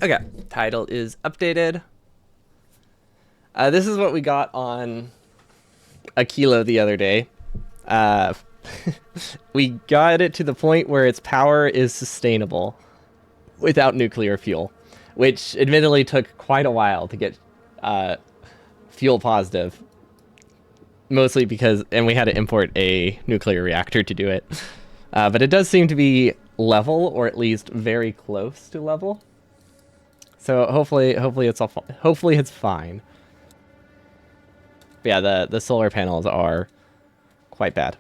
Okay, title is updated. This is what we got on a kilo the other day. Uh, we got it to the point where its power is sustainable without nuclear fuel, which admittedly took quite a while to get uh, fuel positive. Mostly because, and we had to import a nuclear reactor to do it. But it does seem to be level, or at least very close to level. So hopefully it's fine. But yeah, the solar panels are quite bad.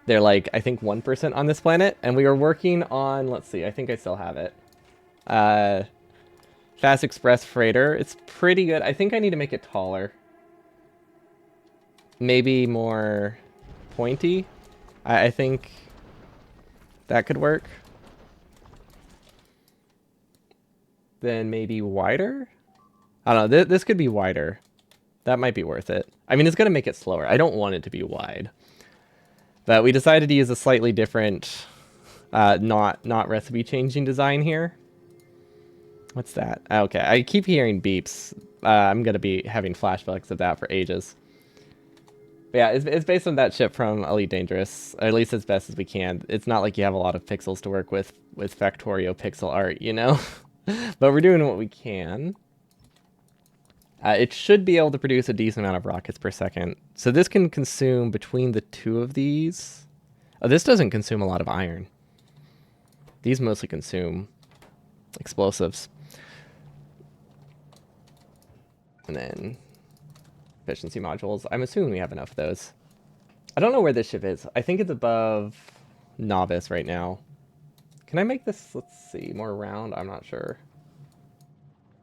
They're like, I think 1% on this planet, and we are working on, let's see, I think I still have it. Uh, Fast Express Freighter. It's pretty good. I think I need to make it taller. Maybe more pointy. I think that could work. Then maybe wider? I don't know. This could be wider. That might be worth it. I mean, it's going to make it slower. I don't want it to be wide. But we decided to use a slightly different, not recipe changing design here. What's that? Okay, I keep hearing beeps. I'm going to be having flashbacks of that for ages. But yeah, it's based on that ship from Elite Dangerous, or at least as best as we can. It's not like you have a lot of pixels to work with Factorio pixel art, you know? But we're doing what we can. It should be able to produce a decent amount of rockets per second. So this can consume between the two of these. Oh, this doesn't consume a lot of iron. These mostly consume explosives. And then efficiency modules. I'm assuming we have enough of those. I don't know where this ship is. I think it's above Novice right now. Can I make this, let's see, more round? I'm not sure.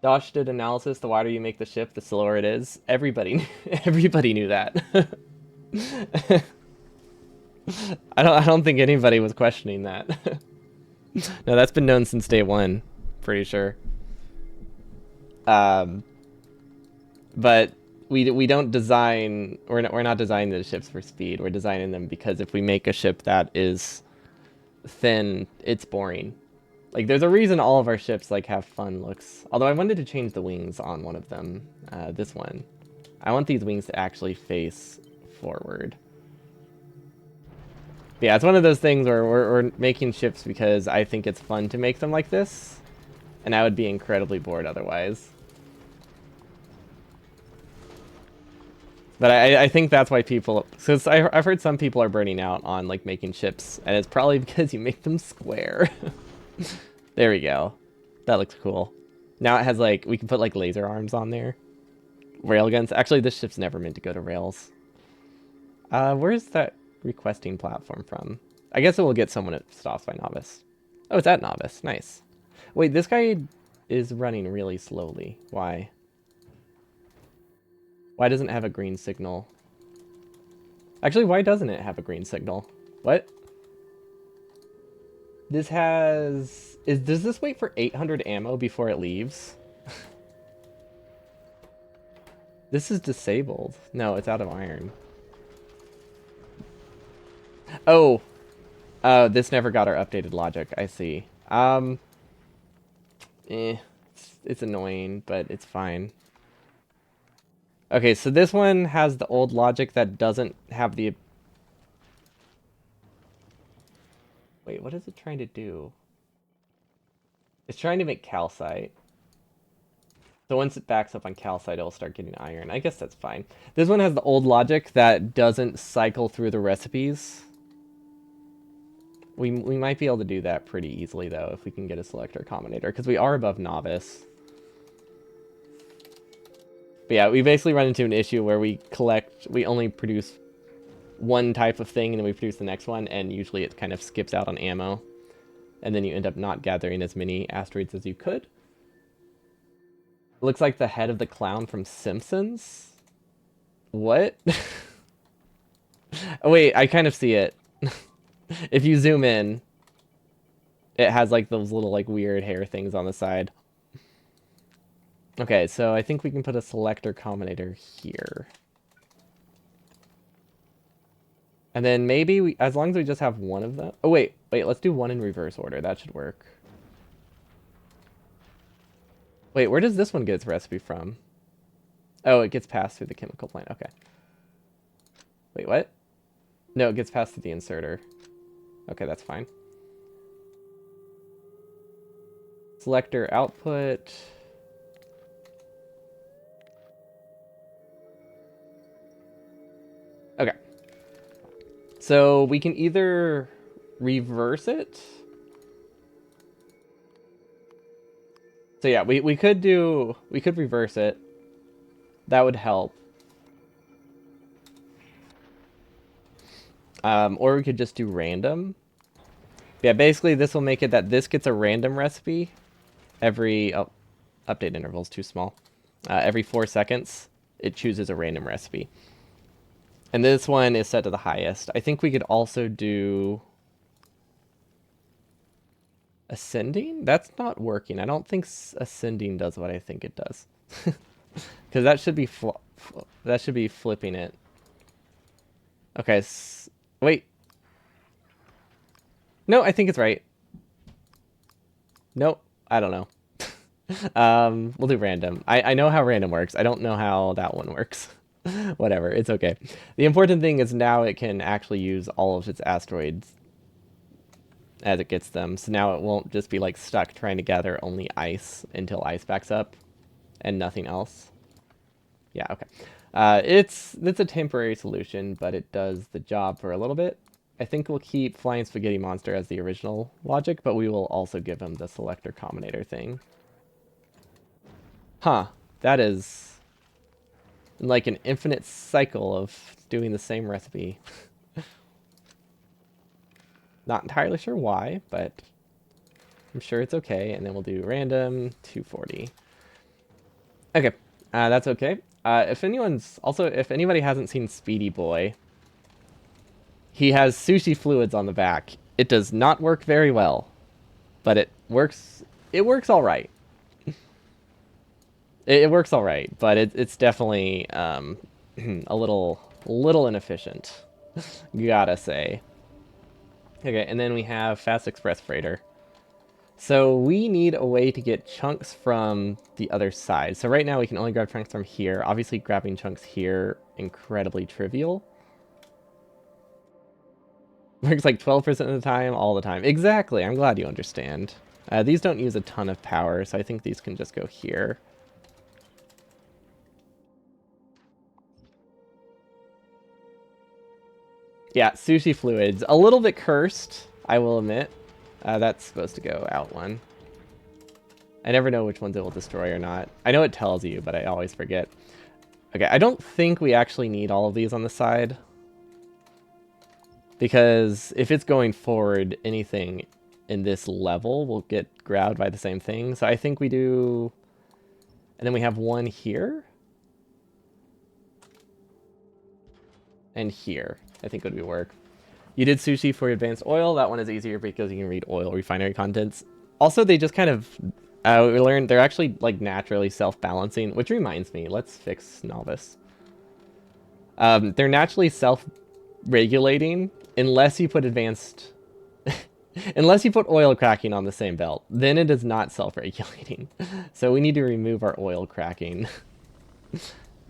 Dosh did analysis. The wider you make the ship, the slower it is. Everybody knew that. I don't think anybody was questioning that. No, that's been known since day one, pretty sure. Um, but we don't design. We're not designing the ships for speed. We're designing them because if we make a ship that is thin, it's boring. Like, there's a reason all of our ships, like, have fun looks. Although I wanted to change the wings on one of them. This one. I want these wings to actually face forward. But yeah, it's one of those things where we're making ships because I think it's fun to make them like this. And I would be incredibly bored otherwise. But I think that's why people... Because I've heard some people are burning out on, like, making ships. And it's probably because you make them square. There we go. That looks cool. Now it has, like, we can put, like, laser arms on there. Railguns. Actually, this ship's never meant to go to rails. Where's that requesting platform from? I guess it will get someone at stops by Novice. Oh, it's at Novice. Nice. Wait, this guy is running really slowly. Why? Why doesn't it have a green signal? Actually, why doesn't it have a green signal? What? This has... Does this wait for 800 ammo before it leaves? This is disabled. No, it's out of iron. Oh. This never got our updated logic. I see. It's annoying, but it's fine. Okay, so this one has the old logic that doesn't have the... Wait, what is it trying to do? It's trying to make calcite. So once it backs up on calcite, it'll start getting iron. I guess that's fine. This one has the old logic that doesn't cycle through the recipes. We might be able to do that pretty easily, though, if we can get a selector combinator, because we are above Novice. But yeah, we basically run into an issue where we only produce one type of thing, and then we produce the next one, and usually it kind of skips out on ammo. And then you end up not gathering as many asteroids as you could. It looks like the head of the clown from Simpsons. What? Oh, wait, I kind of see it. If you zoom in, it has like those little like weird hair things on the side. Okay, so I think we can put a selector combinator here. And then maybe as long as we just have one of them. Oh, wait, let's do one in reverse order. That should work. Wait, where does this one get its recipe from? Oh, it gets passed through the chemical plant. Okay. Wait, what? No, it gets passed through the inserter. Okay, that's fine. Selector output. Okay. So we can either reverse it. So yeah, we could reverse it. That would help. Or we could just do random. Yeah, basically this will make it that this gets a random recipe every, oh, update interval is too small. Every 4 seconds, it chooses a random recipe. And this one is set to the highest. I think we could also do ascending. That's not working. I don't think ascending does what I think it does. Because that should be that should be flipping it. Okay, wait. No, I think it's right. Nope, I don't know. We'll do random. I know how random works. I don't know how that one works. Whatever, it's okay. The important thing is now it can actually use all of its asteroids as it gets them. So now it won't just be like stuck trying to gather only ice until ice backs up and nothing else. Yeah, okay. It's a temporary solution, but it does the job for a little bit. I think we'll keep Flying Spaghetti Monster as the original logic, but we will also give him the Selector Combinator thing. Huh. That is like an infinite cycle of doing the same recipe. Not entirely sure why, but I'm sure it's okay. And then we'll do random 240. Okay, that's okay. If anybody hasn't seen Speedy Boy, he has sushi fluids on the back. It does not work very well, but it works. It works all right. It works all right, but it's definitely a little inefficient. Gotta say. Okay, and then we have Fast Express Freighter. So we need a way to get chunks from the other side. So right now we can only grab chunks from here. Obviously grabbing chunks here, incredibly trivial. Works like 12% of the time, all the time. Exactly, I'm glad you understand. These don't use a ton of power, so I think these can just go here. Yeah, sushi fluids. A little bit cursed, I will admit. That's supposed to go out one. I never know which ones it will destroy or not. I know it tells you, but I always forget. Okay, I don't think we actually need all of these on the side. Because if it's going forward, anything in this level will get grabbed by the same thing. So I think we do... And then we have one here. And here. I think would be work. You did sushi for advanced oil. That one is easier because you can read oil refinery contents. Also, they just kind of... we learned they're actually like naturally self-balancing, which reminds me, let's fix novice. They're naturally self-regulating unless you put advanced... unless you put oil cracking on the same belt. Then it is not self-regulating. So we need to remove our oil cracking.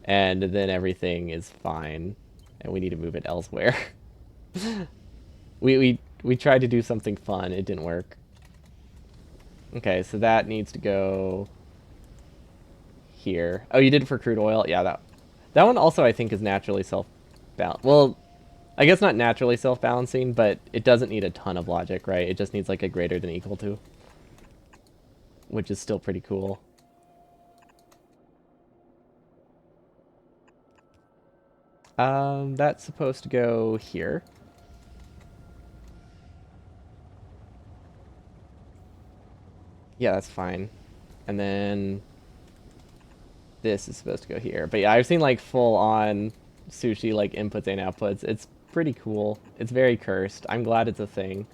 And then everything is fine. And we need to move it elsewhere. we tried to do something fun. It didn't work. Okay, so that needs to go here. Oh, you did it for crude oil? Yeah, that one also I think is naturally self-balanced. Well, I guess not naturally self-balancing, but it doesn't need a ton of logic, right? It just needs like a greater than equal to. Which is still pretty cool. That's supposed to go here. Yeah, that's fine. And then this is supposed to go here. But yeah, I've seen like full on sushi like inputs and outputs. It's pretty cool. It's very cursed. I'm glad it's a thing.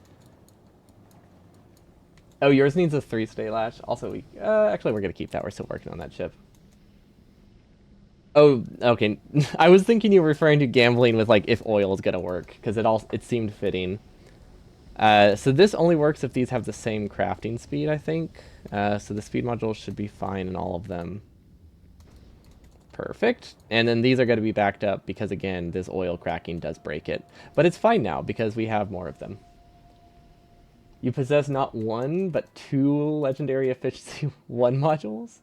Oh, yours needs a 3-state latch. Also, actually we're gonna keep that. We're still working on that chip. Oh, okay. I was thinking you were referring to gambling with like if oil is gonna work because it seemed fitting. So this only works if these have the same crafting speed, I think. So the speed module should be fine in all of them. Perfect. And then these are going to be backed up because, again, this oil cracking does break it. But it's fine now because we have more of them. You possess not one, but two legendary efficiency 1 modules?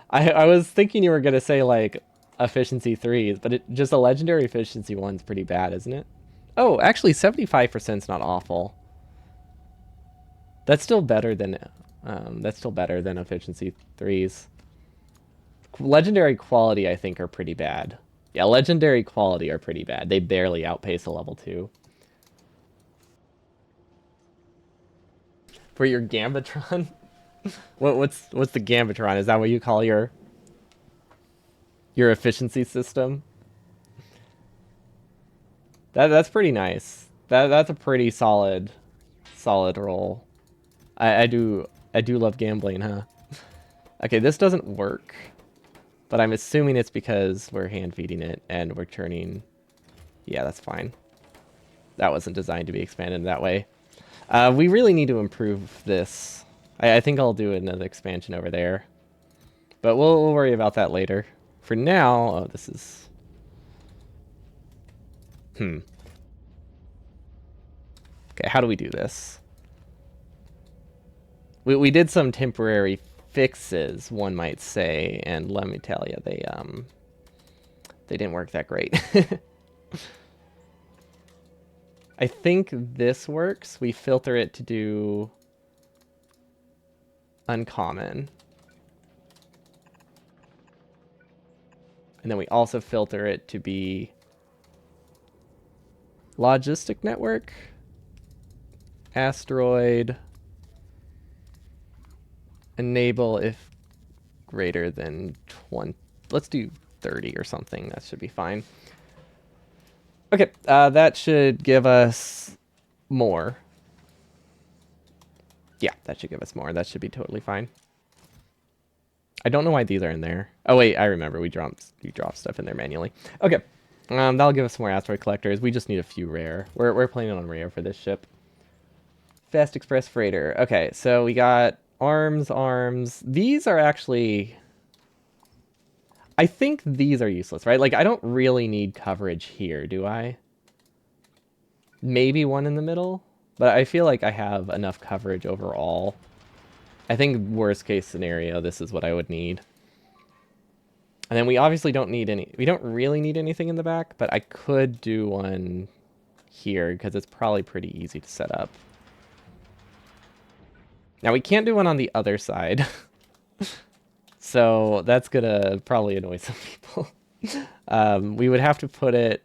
I was thinking you were going to say, like, efficiency 3s, but just a legendary efficiency 1's pretty bad, isn't it? Oh, actually, 75% is not awful. That's still better than efficiency 3s. Legendary quality, I think, are pretty bad. Yeah, legendary quality are pretty bad. They barely outpace a level 2. For your Gambitron? What's the Gambitron? Is that what you call your efficiency system? That's pretty nice. That's a pretty solid roll. I do love gambling, huh? Okay, this doesn't work. But I'm assuming it's because we're hand feeding it and we're turning. Yeah, that's fine. That wasn't designed to be expanded that way. We really need to improve this. I think I'll do another expansion over there. But we'll worry about that later. For now, oh, this is... Okay, how do we do this? We did some temporary fixes, one might say, and let me tell you, they didn't work that great. I think this works. We filter it to do uncommon. And then we also filter it to be logistic network, asteroid, enable if greater than 20. Let's do 30 or something. That should be fine. Okay, that should give us more. Yeah, that should give us more. That should be totally fine. I don't know why these are in there. Oh wait, I remember. We drop stuff in there manually. Okay, that'll give us some more asteroid collectors. We just need a few rare. We're planning on rare for this ship. Fast Express Freighter. Okay, so we got arms. These are actually... I think these are useless, right? Like, I don't really need coverage here, do I? Maybe one in the middle? But I feel like I have enough coverage overall. I think worst case scenario, this is what I would need. And then we obviously don't need any... We don't really need anything in the back, but I could do one here, because it's probably pretty easy to set up. Now, we can't do one on the other side. So that's gonna probably annoy some people. We would have to put it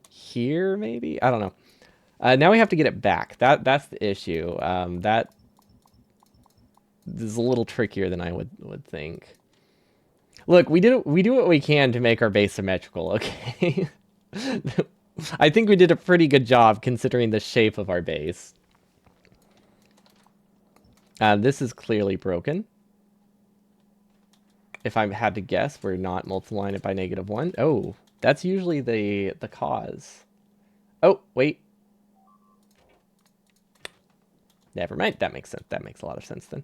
here, maybe? I don't know. Now we have to get it back. That's the issue. That is a little trickier than I would think. Look, we do what we can to make our base symmetrical, okay? I think we did a pretty good job considering the shape of our base. This is clearly broken. If I had to guess, we're not multiplying it by -1. Oh, that's usually the cause. Oh, wait. Never mind. That makes sense. That makes a lot of sense then.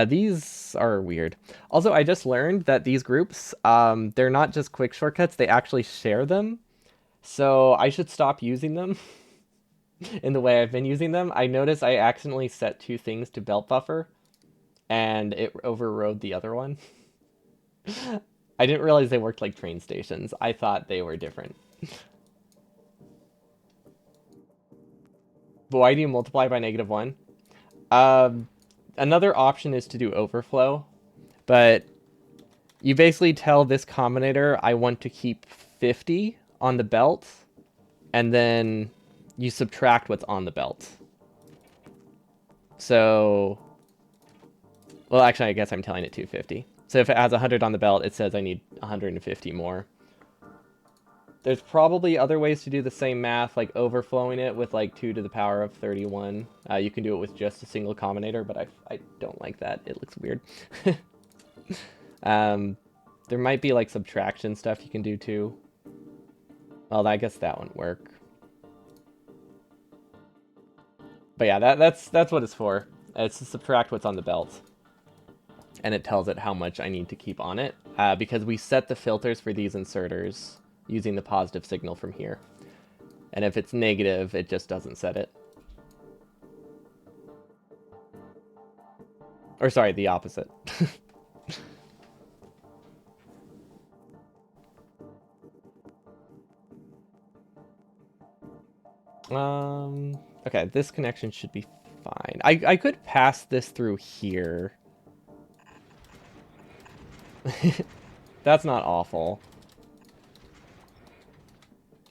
These are weird. Also, I just learned that these groups, they're not just quick shortcuts. They actually share them. So I should stop using them in the way I've been using them. I noticed I accidentally set 2 things to belt buffer, and it overrode the other one. I didn't realize they worked like train stations. I thought they were different. But why do you multiply by -1? Another option is to do overflow, but you basically tell this combinator, I want to keep 50 on the belt, and then you subtract what's on the belt. So, well, actually, I guess I'm telling it 250. So if it has 100 on the belt, it says I need 150 more. There's probably other ways to do the same math, like overflowing it with like 2 to the power of 31. You can do it with just a single combinator, but I don't like that. It looks weird. There might be like subtraction stuff you can do too. Well, I guess that wouldn't work. But yeah, that's what it's for. It's to subtract what's on the belt. And it tells it how much I need to keep on it. Because we set the filters for these inserters using the positive signal from here. And if it's negative, it just doesn't set it. Or sorry, the opposite. Okay, this connection should be fine. I could pass this through here. That's not awful.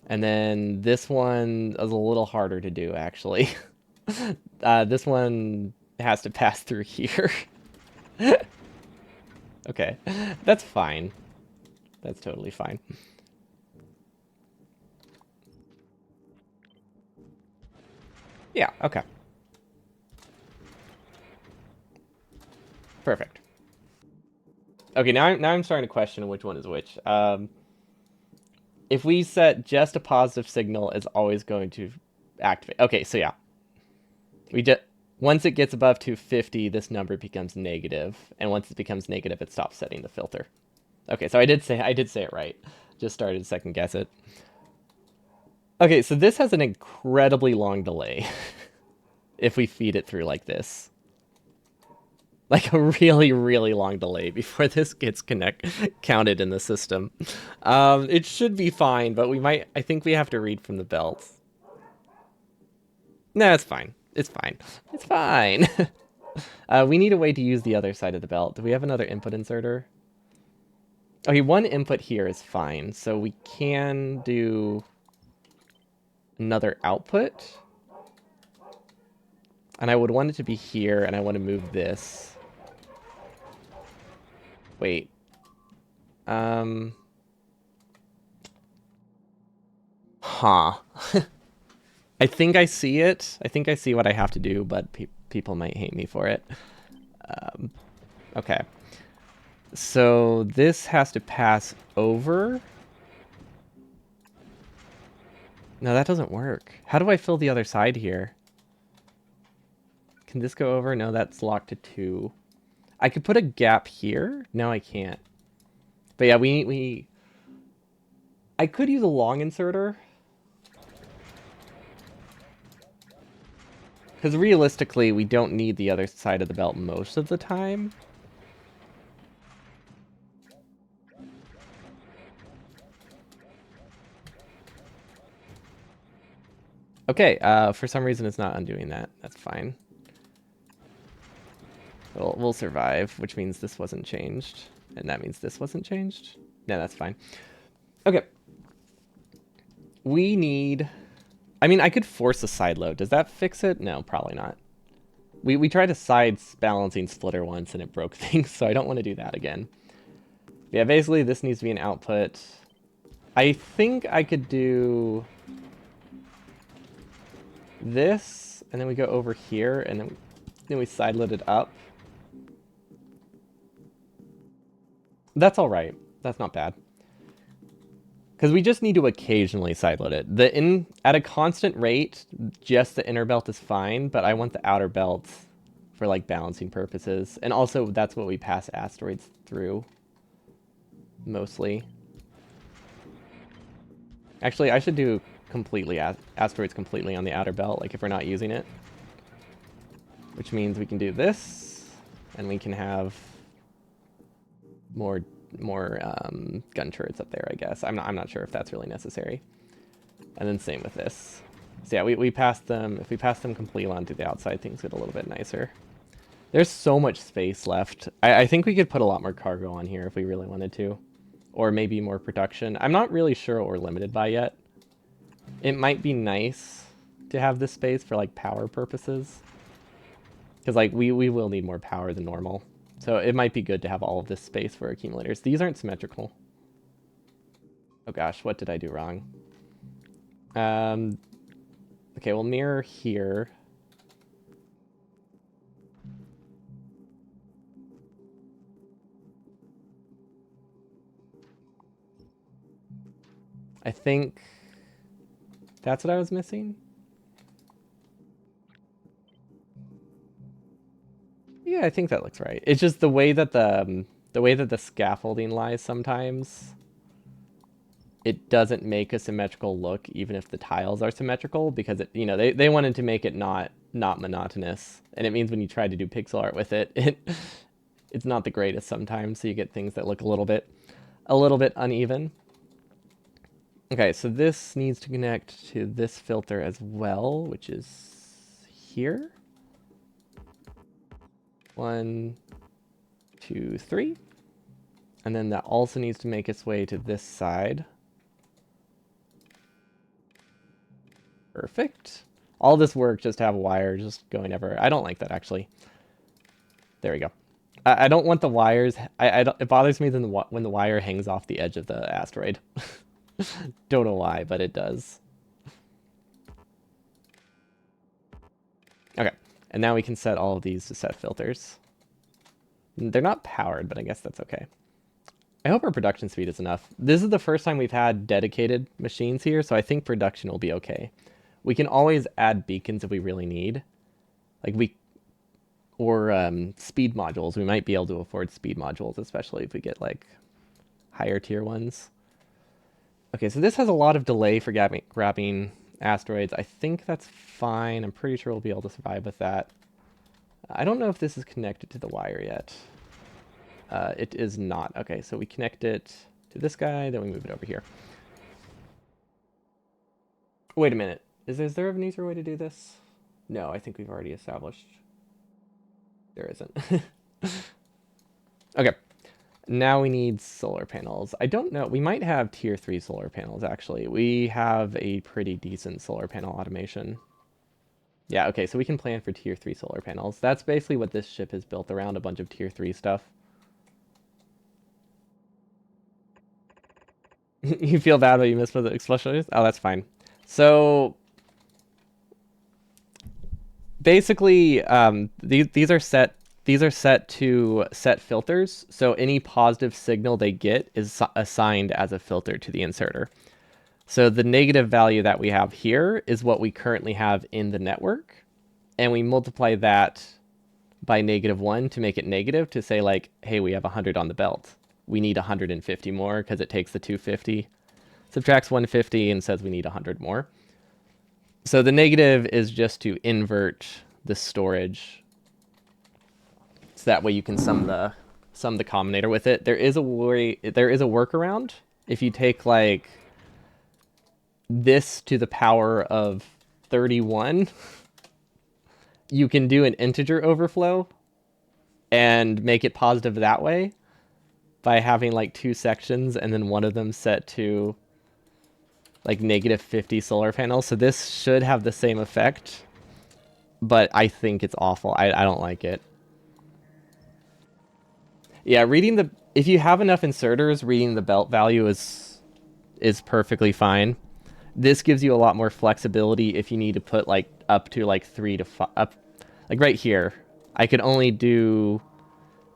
And then this one is a little harder to do, actually. This one has to pass through here. Okay, that's fine. That's totally fine. Yeah, okay. Perfect. Okay, now I'm starting to question which one is which. If we set just a positive signal, it's always going to activate. Okay, so yeah. We just once it gets above 250, this number becomes negative, and once it becomes negative, it stops setting the filter. Okay, so I did say it right. Just started to second guess it. Okay, so this has an incredibly long delay if we feed it through like this. Like a really, really long delay before this gets counted in the system. It should be fine, but I think we have to read from the belt. No, it's fine. It's fine. It's fine. We need a way to use the other side of the belt. Do we have another input inserter? Okay, one input here is fine, so we can do another output. And I would want it to be here, and I want to move this. Wait. Huh. I think I see it. I think I see what I have to do, but people might hate me for it. Okay. So this has to pass over. No, that doesn't work. How do I fill the other side here? Can this go over? No, that's locked to 2. I could put a gap here. No, I can't. But yeah, we I could use a long inserter. Because realistically, we don't need the other side of the belt most of the time. Okay, for some reason it's not undoing that. That's fine. We'll survive, which means this wasn't changed. And that means this wasn't changed. No, that's fine. Okay. We need... I mean, I could force a side load. Does that fix it? No, probably not. We tried a side balancing splitter once and it broke things, so I don't want to do that again. Yeah, basically this needs to be an output. I think I could do this, and then we go over here, and then we side load it up. That's all right. That's not bad. Because we just need to occasionally sideload it. At a constant rate, just the inner belt is fine, but I want the outer belt for like balancing purposes. And also that's what we pass asteroids through. Mostly. Actually, I should do completely asteroids completely on the outer belt, like if we're not using it. Which means we can do this, and we can have more gun turrets up there, I guess. I'm not sure if that's really necessary. And then same with this. So yeah, we passed them. If we pass them completely onto the outside, things get a little bit nicer. There's so much space left. I think we could put a lot more cargo on here if we really wanted to. Or maybe more production. I'm not really sure what we're limited by yet. It might be nice to have this space for like power purposes. Because like we will need more power than normal. So it might be good to have all of this space for accumulators. These aren't symmetrical. Oh gosh, what did I do wrong? Okay, we'll mirror here. I think that's what I was missing. Yeah, I think that looks right. It's just the way that the scaffolding lies sometimes. It doesn't make a symmetrical look even if the tiles are symmetrical because they wanted to make it not monotonous. And it means when you try to do pixel art with it, it's not the greatest sometimes, so you get things that look a little bit uneven. Okay, so this needs to connect to this filter as well, which is here. 1, 2, 3. And then that also needs to make its way to this side. Perfect. All this work just to have a wire just going everywhere. I don't like that, actually. There we go. I don't want the wires. It bothers me when the wire hangs off the edge of the asteroid. Don't know why, but it does. Okay, and now we can set all of these to set filters. They're not powered, but I guess that's okay. I hope our production speed is enough. This is the first time we've had dedicated machines here, so I think production will be okay. We can always add beacons if we really need. Or speed modules. We might be able to afford speed modules, especially if we get like higher tier ones. Okay, so this has a lot of delay for grabbing asteroids. I think that's fine. I'm pretty sure we'll be able to survive with that. I don't know if this is connected to the wire yet. It is not. Okay, so we connect it to this guy, then we move it over here. Wait a minute. Is there an easier way to do this? No, I think we've already established. There isn't. Okay. Now we need solar panels. I don't know. We might have tier 3 solar panels, actually. We have a pretty decent solar panel automation. Yeah, okay, so we can plan for tier 3 solar panels. That's basically what this ship is built around, a bunch of tier 3 stuff. You feel bad when you miss the explosion? Oh, that's fine. So basically, these are set to set filters. So any positive signal they get is assigned as a filter to the inserter. So the negative value that we have here is what we currently have in the network, and we multiply that by -1 to make it negative, to say like, hey, we have 100 on the belt. We need 150 more because it takes the 250, subtracts 150, and says we need 100 more. So the negative is just to invert the storage, so that way you can sum the combinator with it. There is a workaround. If you take like this to the power of 31, you can do an integer overflow and make it positive that way by having like 2 sections and then one of them set to like -50 solar panels. So this should have the same effect, but I think it's awful. I don't like it. Yeah, if you have enough inserters, reading the belt value is perfectly fine. This gives you a lot more flexibility if you need to put like up to like 3 to 5 up, like right here. I could only do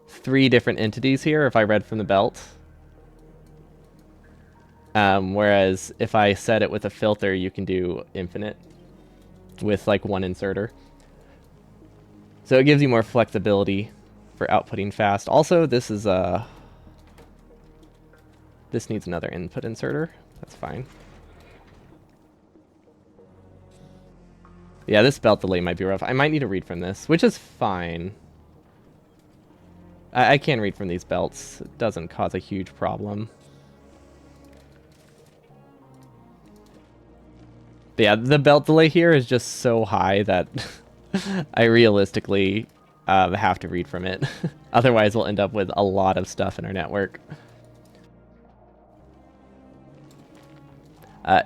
3 different entities here if I read from the belt. Whereas if I set it with a filter, you can do infinite with like 1 inserter. So it gives you more flexibility for outputting fast. Also, this needs another input inserter. That's fine. Yeah, this belt delay might be rough. I might need to read from this, which is fine. I can read from these belts. It doesn't cause a huge problem. But yeah, the belt delay here is just so high that I realistically have to read from it. Otherwise, we'll end up with a lot of stuff in our network.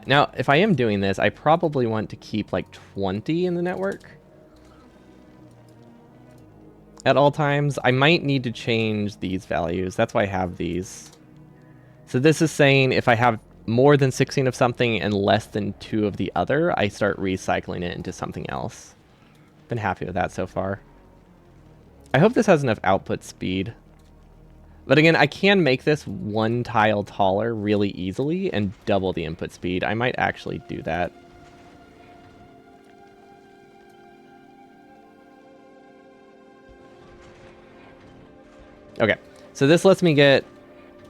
Now, if I am doing this, I probably want to keep like 20 in the network at all times. I might need to change these values. That's why I have these. So this is saying if I have more than 16 of something and less than 2 of the other, I start recycling it into something else. Been happy with that so far. I hope this has enough output speed. But again, I can make this 1 tile taller really easily and double the input speed. I might actually do that. Okay, so this lets me get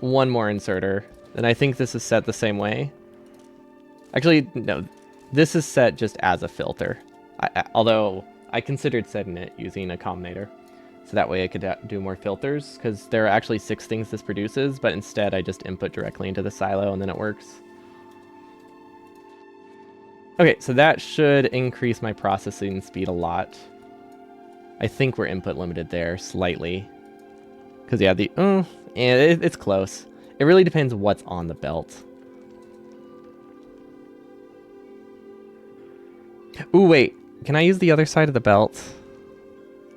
one more inserter, and I think this is set the same way. Actually, no, this is set just as a filter. Although I considered setting it using a combinator, so that way I could do more filters, because there are actually 6 things this produces, but instead I just input directly into the silo and then it works. Okay, so that should increase my processing speed a lot. I think we're input limited there slightly. Because yeah, it's close. It really depends what's on the belt. Ooh, wait. Can I use the other side of the belt?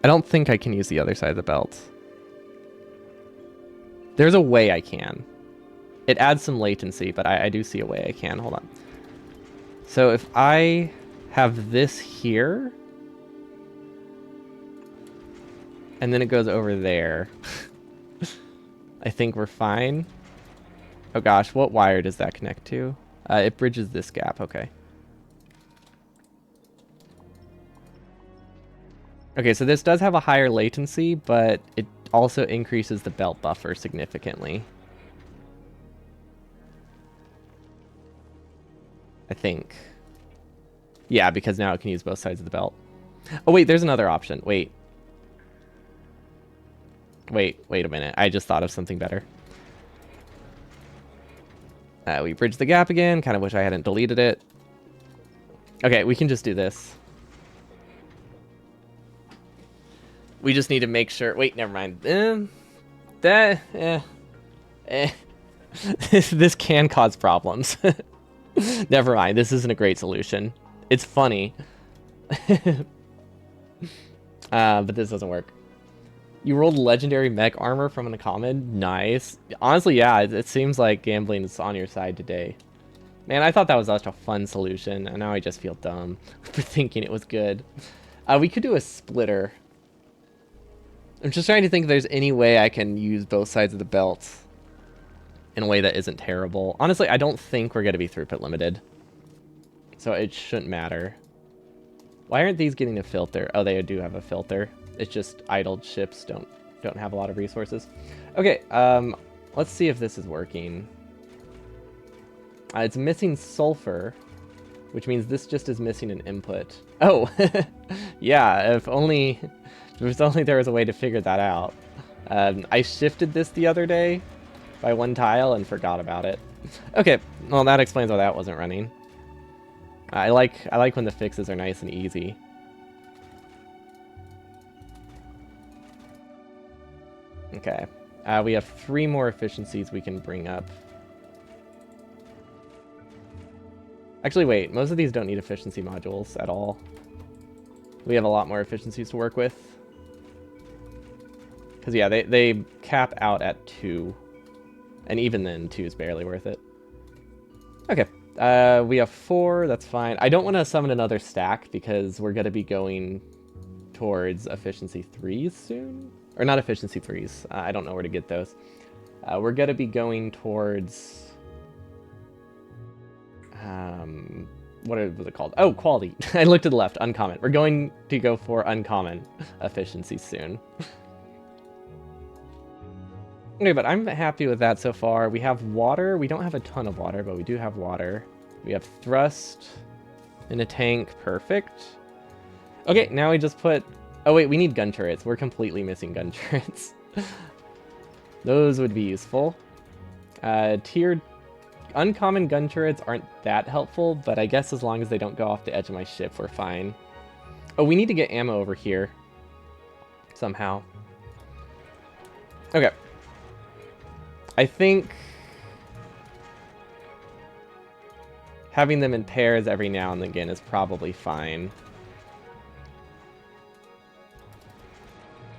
I don't think I can use the other side of the belt. There's a way I can. It adds some latency, but I do see a way I can. Hold on. So if I have this here, and then it goes over there, I think we're fine. Oh gosh, what wire does that connect to? It bridges this gap, okay. Okay, so this does have a higher latency, but it also increases the belt buffer significantly. I think. Yeah, because now it can use both sides of the belt. Oh wait, there's another option. Wait a minute. I just thought of something better. We bridge the gap again. Kind of wish I hadn't deleted it. Okay, we can just do this. We just need to make sure... Wait, never mind. This can cause problems. Never mind. This isn't a great solution. It's funny. But this doesn't work. You rolled legendary mech armor from an uncommon? Nice. Honestly, yeah, it seems like gambling is on your side today. Man, I thought that was such a fun solution, and now I just feel dumb for thinking it was good. We could do a splitter. I'm just trying to think if there's any way I can use both sides of the belt in a way that isn't terrible. Honestly, I don't think we're going to be throughput limited, so it shouldn't matter. Why aren't these getting a filter? Oh, they do have a filter. It's just idled ships don't have a lot of resources. Okay, let's see if this is working. It's missing sulfur, which means this just is missing an input. Oh, yeah, if only there was a way to figure that out. I shifted this the other day by 1 tile and forgot about it. Okay, well that explains why that wasn't running. I like when the fixes are nice and easy. Okay, we have 3 more efficiencies we can bring up. Actually, wait, most of these don't need efficiency modules at all. We have a lot more efficiencies to work with. Because, yeah, they cap out at 2. And even then, 2 is barely worth it. Okay, we have 4, that's fine. I don't want to summon another stack because we're going to be going towards efficiency 3s soon. Or not efficiency 3s, I don't know where to get those. We're going to be going towards... what was it called? Oh, quality. I looked to the left. Uncommon. We're going to go for uncommon efficiency soon. Okay, but I'm happy with that so far. We have water. We don't have a ton of water, but we do have water. We have thrust in a tank. Perfect. Okay, now we just put... Oh, wait, we need gun turrets. We're completely missing gun turrets. Those would be useful. Tiered... Uncommon gun turrets aren't that helpful, but I guess as long as they don't go off the edge of my ship, we're fine. Oh, we need to get ammo over here. Somehow. Okay. I think... having them in pairs every now and again is probably fine.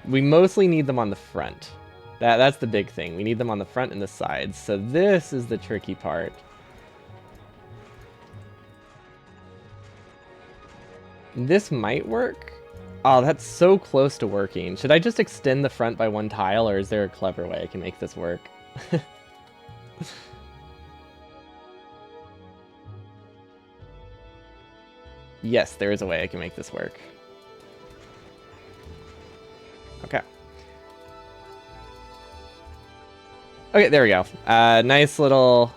We mostly need them on the front. That's the big thing. We need them on the front and the sides. So this is the tricky part. This might work. Oh, that's so close to working. Should I just extend the front by 1 tile, or is there a clever way I can make this work? Yes, there is a way I can make this work. Okay. Okay, there we go. Nice little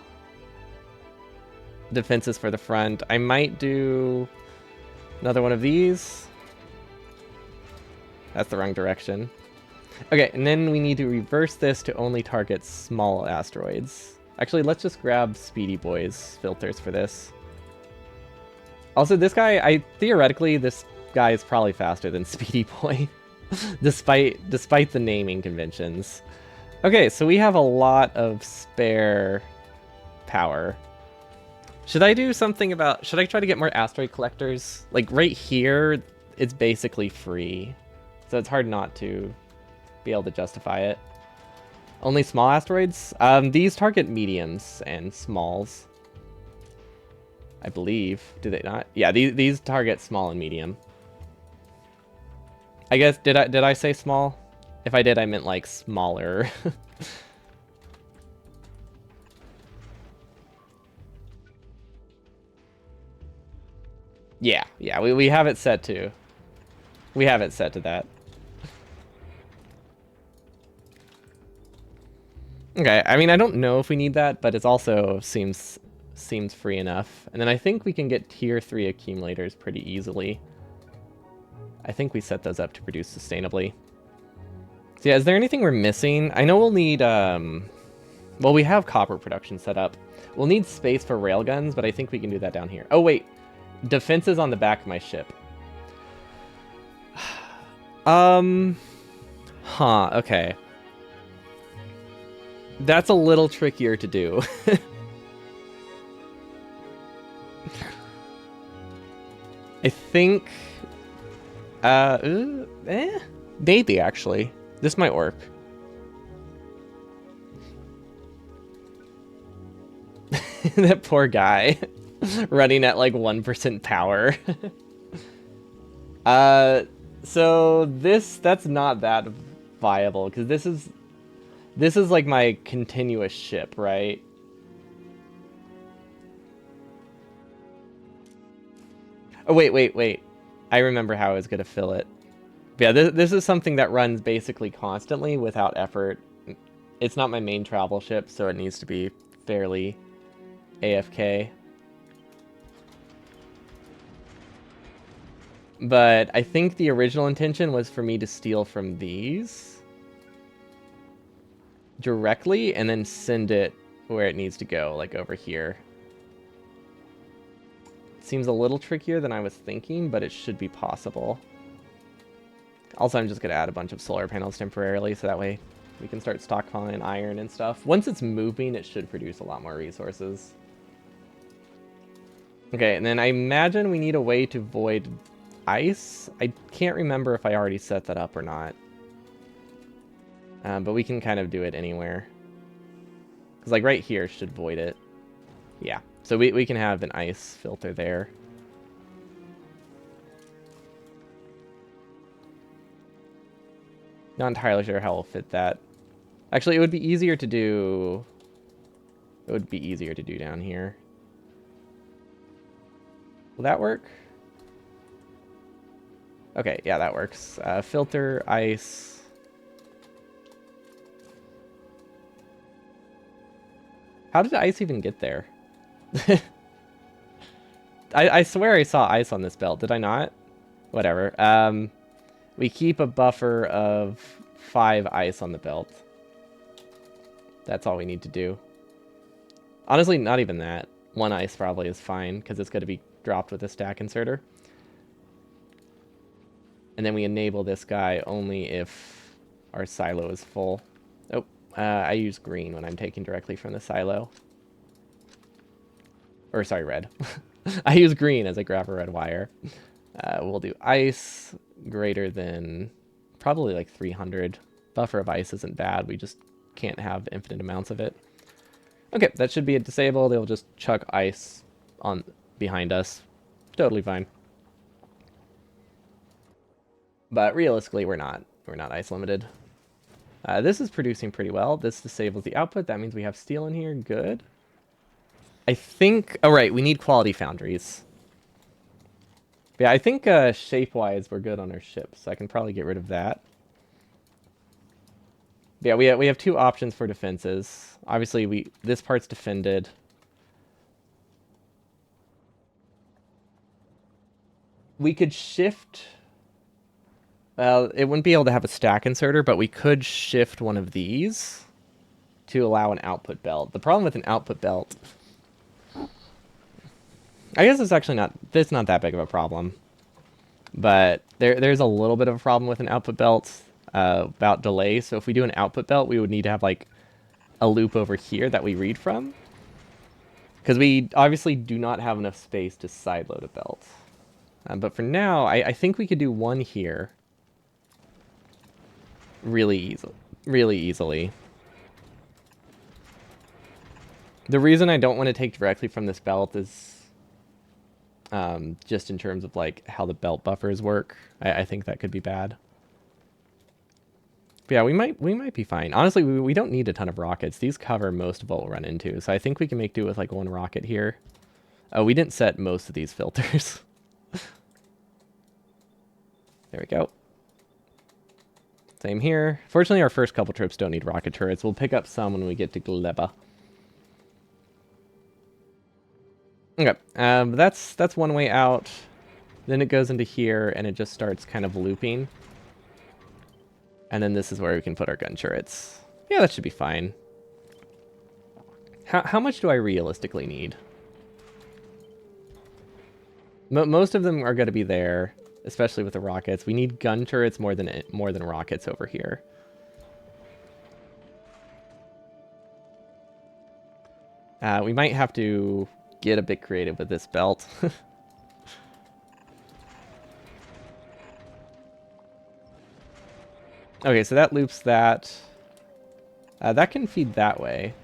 defenses for the front. I might do another one of these. That's the wrong direction. Okay, and then we need to reverse this to only target small asteroids. Actually, let's just grab Speedy Boy's filters for this. Also, this guy, theoretically, this guy is probably faster than Speedy Boy, despite the naming conventions. Okay, so we have a lot of spare power. Should I do something about... Should I try to get more asteroid collectors? Like, right here, it's basically free. So it's hard not to be able to justify it. Only small asteroids? These target mediums and smalls. I believe. Do they not? Yeah, these target small and medium. I guess, did I say small? If I did, I meant like smaller. Yeah, we have it set to. We have it set to that. Okay, I mean, I don't know if we need that, but it also seems free enough. And then I think we can get tier 3 accumulators pretty easily. I think we set those up to produce sustainably. So yeah, is there anything we're missing? I know we'll need, well, we have copper production set up. We'll need space for railguns, but I think we can do that down here. Oh, wait. Defenses on the back of my ship. Huh, okay. That's a little trickier to do. I think... maybe, actually. This might work. That poor guy. Running at, like, 1% power. So that's not that viable, because this is like my continuous ship, right? Oh, wait. I remember how I was going to fill it. But yeah, this is something that runs basically constantly without effort. It's not my main travel ship, so it needs to be fairly AFK. But I think the original intention was for me to steal from these directly and then send it where it needs to go, like over here. Seems a little trickier than I was thinking, but it should be possible. Also, I'm just going to add a bunch of solar panels temporarily, so that way we can start stockpiling iron and stuff. Once it's moving, it should produce a lot more resources. Okay, and then I imagine we need a way to void ice. I can't remember if I already set that up or not. But we can kind of do it anywhere. Because, like, right here should void it. Yeah. So we can have an ice filter there. Not entirely sure how we'll fit that. Actually, it would be easier to do... It would be easier to do down here. Will that work? Okay, yeah, that works. Filter, ice... How did ice even get there? I swear I saw ice on this belt. Did I not? Whatever. We keep a buffer of 5 ice on the belt. That's all we need to do. Honestly, not even that. 1 ice probably is fine, because it's going to be dropped with a stack inserter. And then we enable this guy only if our silo is full. Oh, I use green when I'm taking directly from the silo. Or, sorry, red. I use green as I grab a red wire. We'll do ice greater than probably like 300. Buffer of ice isn't bad. We just can't have infinite amounts of it. Okay, that should be a disable. They'll just chuck ice on behind us. Totally fine. But realistically, we're not ice limited. This is producing pretty well. This disables the output. That means we have steel in here. Good. I think... Oh, right. We need quality foundries. Yeah, I think shape-wise we're good on our ship, so I can probably get rid of that. Yeah, we have two options for defenses. Obviously, this part's defended. We could shift. Well, it wouldn't be able to have a stack inserter, but we could shift one of these to allow an output belt. The problem with an output belt, I guess it's actually not that big of a problem. But there's a little bit of a problem with an output belt about delay. So if we do an output belt, we would need to have like a loop over here that we read from. Because we obviously do not have enough space to sideload a belt. But for now, I think we could do one here really easily. The reason I don't want to take directly from this belt is just in terms of like how the belt buffers work. I think that could be bad. But yeah, we might be fine. Honestly, we don't need a ton of rockets. These cover most of what we'll run into, so I think we can make do with like one rocket here. Oh, we didn't set most of these filters. There we go. Same here. Fortunately, our first couple trips don't need rocket turrets. We'll pick up some when we get to Gleba. Okay, that's one way out. Then it goes into here, and it just starts kind of looping. And then this is where we can put our gun turrets. Yeah, that should be fine. How much do I realistically need? Most of them are going to be there, especially with the rockets. We need gun turrets more than rockets over here. We might have to get a bit creative with this belt. Okay, so that loops that. That can feed that way.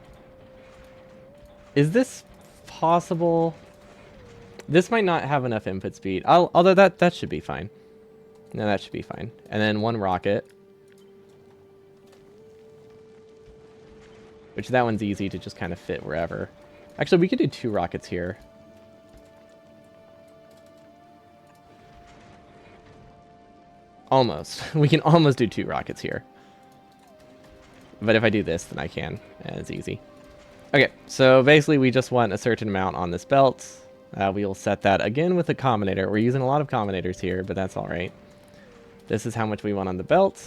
Is this possible? This might not have enough input speed. Although that should be fine. No, that should be fine. And then one rocket. Which that one's easy to just kind of fit wherever. Actually, we could do two rockets here. Almost. We can almost do two rockets here. But if I do this, then I can. And it's easy. Okay, so basically we just want a certain amount on this belt. We will set that again with a combinator. We're using a lot of combinators here, but that's alright. This is how much we want on the belt.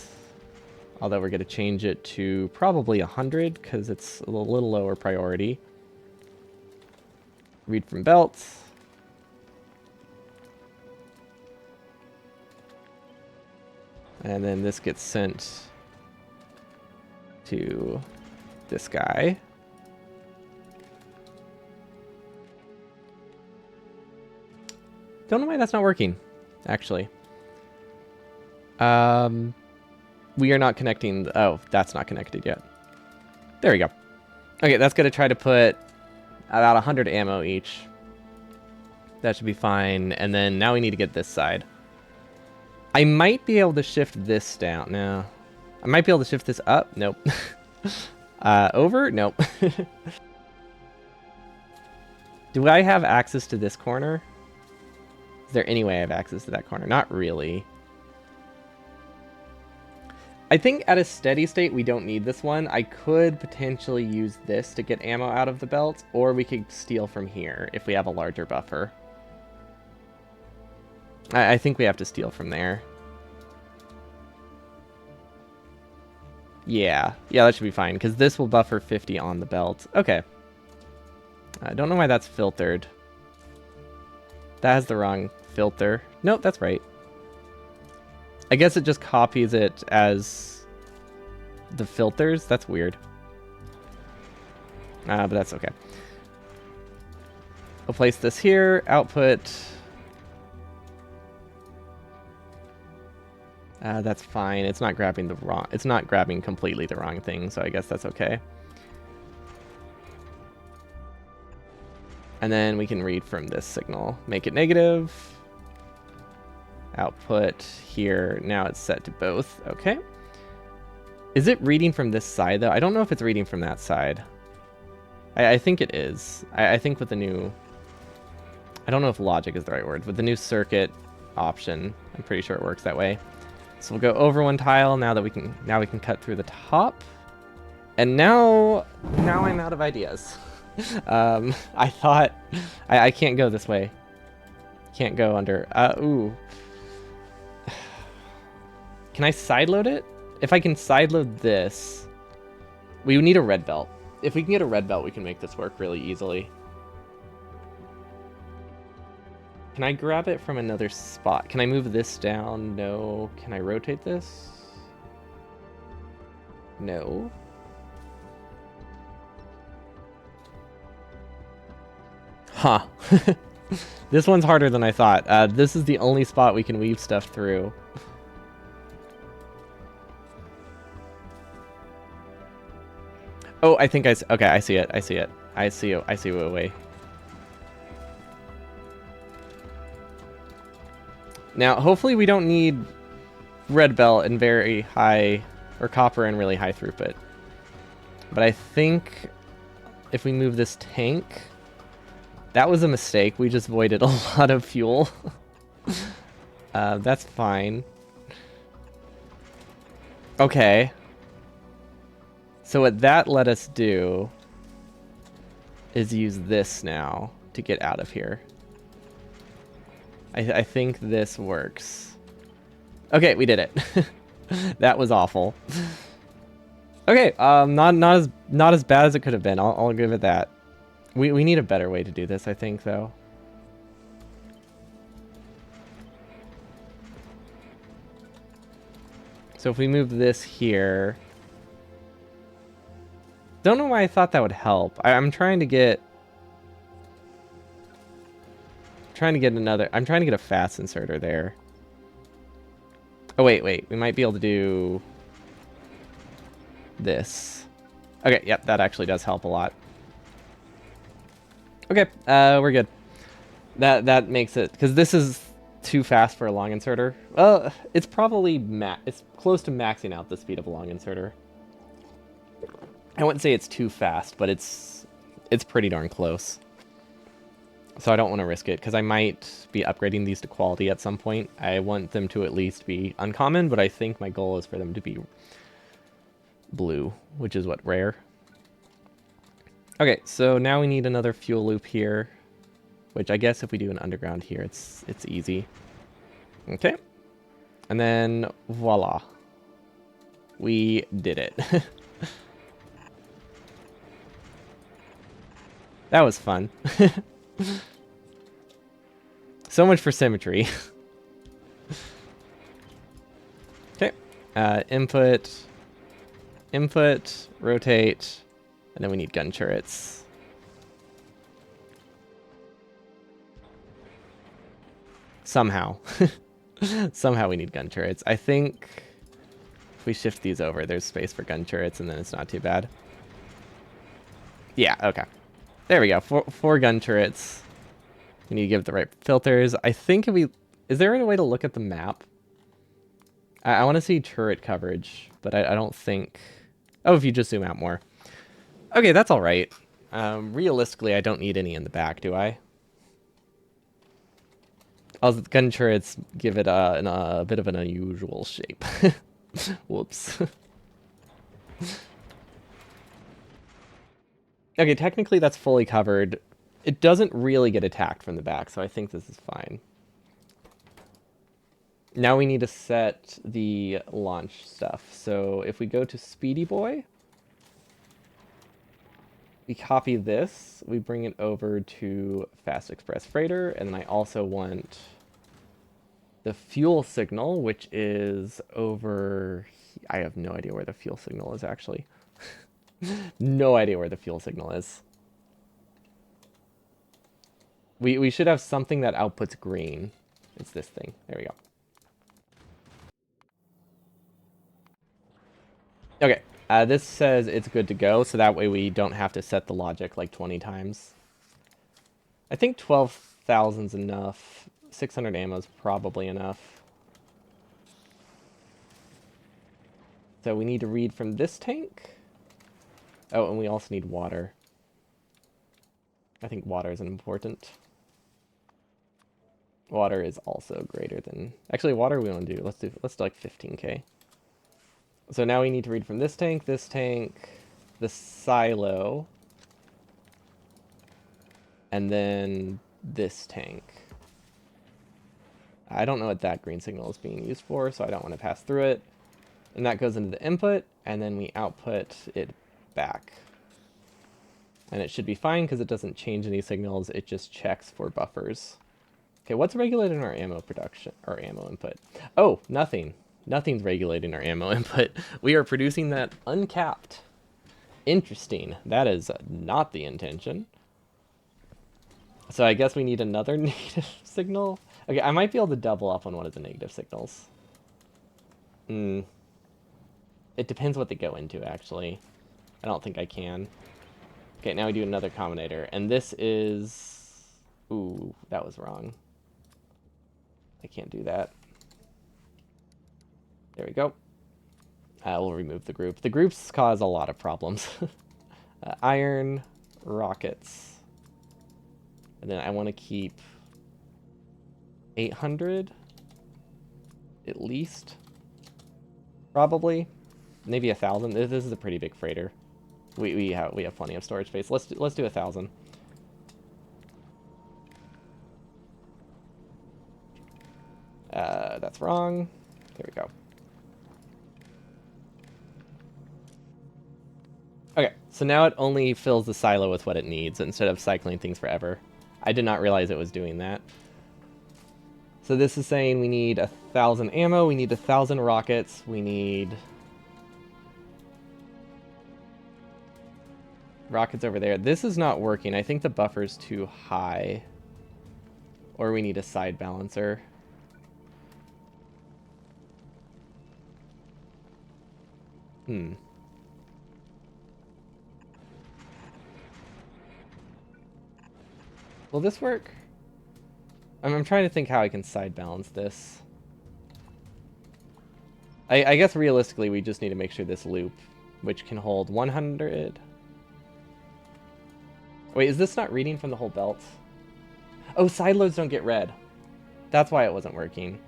Although we're going to change it to probably 100 because it's a little lower priority. Read from belt. And then this gets sent to this guy. Don't know why that's not working, actually. We are not connecting. Oh, that's not connected yet. There we go. Okay, that's going to try to put about 100 ammo each. That should be fine. And then now we need to get this side. I might be able to shift this down. No. I might be able to shift this up. Nope. Over? Nope. Do I have access to this corner? Is there any way I have access to that corner? Not really. I think at a steady state, we don't need this one. I could potentially use this to get ammo out of the belt, or we could steal from here if we have a larger buffer. I think we have to steal from there. Yeah, that should be fine, because this will buffer 50 on the belt. Okay. I don't know why that's filtered. That has the wrong filter. Nope, that's right. I guess it just copies it as the filters. That's weird. But that's okay. We'll place this here. Output. That's fine. It's not grabbing the wrong. It's not grabbing completely the wrong thing, so I guess that's okay. And then we can read from this signal. Make it negative. Output here. Now it's set to both. Okay. Is it reading from this side, though? I don't know if it's reading from that side. I think it is. I think with the new... I don't know if logic is the right word. With the new circuit option, I'm pretty sure it works that way. So we'll go over one tile now that we can cut through the top. And now I'm out of ideas. I thought I can't go this way. Can't go under. Ooh. Can I sideload it? If I can sideload this, we need a red belt. If we can get a red belt, we can make this work really easily. Can I grab it from another spot? Can I move this down? No. Can I rotate this? No. Huh. This one's harder than I thought. This is the only spot we can weave stuff through. Oh, I think okay, I see it. I see it. I see a way. Now, hopefully we don't need red belt and very high, or copper and really high throughput. But I think if we move this tank, that was a mistake. We just voided a lot of fuel. That's fine. Okay. So what that let us do is use this now to get out of here. I think this works. Okay, we did it. That was awful. Okay, not as bad as it could have been. I'll give it that. We need a better way to do this, I think, though. So if we move this here, don't know why I thought that would help. I'm trying to get another. I'm trying to get a fast inserter there. Oh wait, we might be able to do this. Okay, yep, that actually does help a lot. Okay, we're good. That makes it, because this is too fast for a long inserter. Well, it's probably it's close to maxing out the speed of a long inserter. I wouldn't say it's too fast, but it's pretty darn close. So I don't want to risk it, because I might be upgrading these to quality at some point. I want them to at least be uncommon, but I think my goal is for them to be blue, which is what, rare? Okay, so now we need another fuel loop here, which I guess if we do an underground here, it's easy. Okay. And then, voila. We did it. That was fun. So much for symmetry. Okay. Input, rotate, and then we need gun turrets. Somehow. Somehow we need gun turrets. I think if we shift these over, there's space for gun turrets, and then it's not too bad. Yeah, okay. There we go. Four gun turrets. We need to give it the right filters. I think if we... Is there any way to look at the map? I want to see turret coverage, but I don't think... Oh, if you just zoom out more. Okay, that's all right. Realistically, I don't need any in the back, do I? Also, the gun turrets give it a bit of an unusual shape. Whoops. Okay, technically that's fully covered. It doesn't really get attacked from the back, so I think this is fine. Now we need to set the launch stuff. So if we go to Speedy Boy, we copy this, we bring it over to Fast Express Freighter, and then I also want the fuel signal, which is over... I have no idea where the fuel signal is, actually. No idea where the fuel signal is. We should have something that outputs green. It's this thing. There we go. Okay, this says it's good to go, so that way we don't have to set the logic like 20 times. I think 12,000's enough. 600 ammo is probably enough. So we need to read from this tank. Oh, and we also need water. I think water is important. Water is also greater than... Actually, water we want to do. Let's do like 15k. So now we need to read from this tank, the silo, and then this tank. I don't know what that green signal is being used for, so I don't want to pass through it. And that goes into the input, and then we output it back. And it should be fine because it doesn't change any signals, it just checks for buffers. Okay, what's regulating our ammo production, or ammo input? Oh, nothing. Nothing's regulating our ammo input. We are producing that uncapped. Interesting. That is not the intention. So I guess we need another negative signal. Okay, I might be able to double up on one of the negative signals. It depends what they go into, actually. I don't think I can. Okay, now we do another combinator. And this is... Ooh, that was wrong. I can't do that. There we go. We'll remove the group. The groups cause a lot of problems. Iron, rockets. And then I want to keep 800 at least. Probably. Maybe 1,000. This is a pretty big freighter. We have plenty of storage space. Let's do 1,000. That's wrong. There we go. Okay, so now it only fills the silo with what it needs instead of cycling things forever. I did not realize it was doing that. So this is saying we need 1,000 ammo, we need 1,000 rockets, we need... rockets over there. This is not working. I think the buffer's too high. Or we need a side balancer. Will this work? I'm trying to think how I can side balance this. I guess realistically we just need to make sure this loop, which can hold 100... Wait, is this not reading from the whole belt? Oh, side loads don't get read. That's why it wasn't working.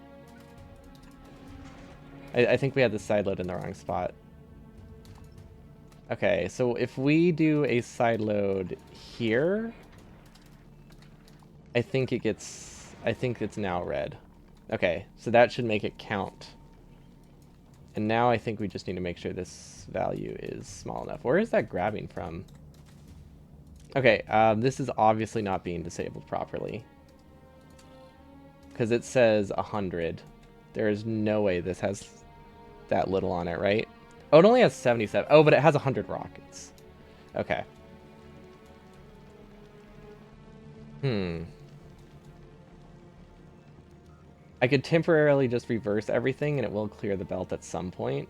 I think we had the side load in the wrong spot. Okay, so if we do a side load here, I think it's now red. Okay, so that should make it count. And now I think we just need to make sure this value is small enough. Where is that grabbing from? Okay, this is obviously not being disabled properly. Because it says 100. There is no way this has that little on it, right? Oh, it only has 77. Oh, but it has 100 rockets. Okay. I could temporarily just reverse everything and it will clear the belt at some point.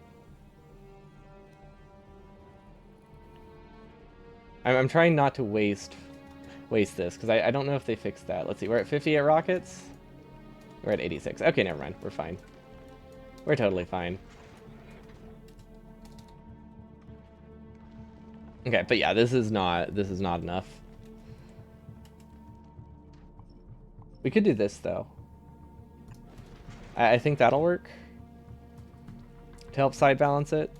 I'm trying not to waste this, because I don't know if they fixed that. Let's see, we're at 58 rockets. We're at 86. Okay, never mind. We're fine. We're totally fine. Okay, but yeah, this is not enough. We could do this, though. I think that'll work to help side balance it.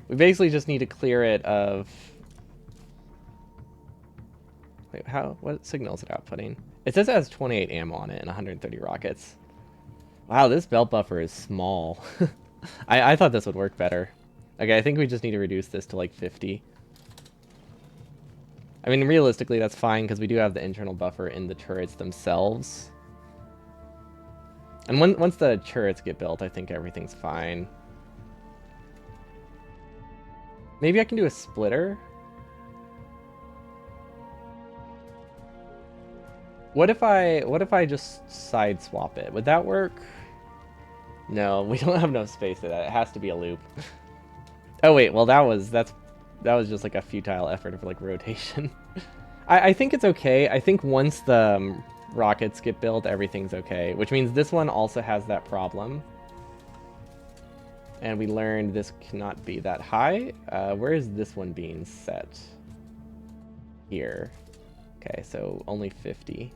We basically just need to clear it of... Wait, what signal is it outputting? It says it has 28 ammo on it and 130 rockets. Wow, this belt buffer is small. I thought this would work better. Okay, I think we just need to reduce this to like 50. I mean, realistically, that's fine because we do have the internal buffer in the turrets themselves. And once the turrets get built, I think everything's fine. Maybe I can do a splitter? What if I just side swap it? Would that work? No, we don't have enough space for that. It has to be a loop. Oh wait, well that was just like a futile effort of like rotation. I think it's okay. I think once the rockets get built, everything's okay. Which means this one also has that problem. And we learned this cannot be that high. Where is this one being set? Here. Okay, so only 50.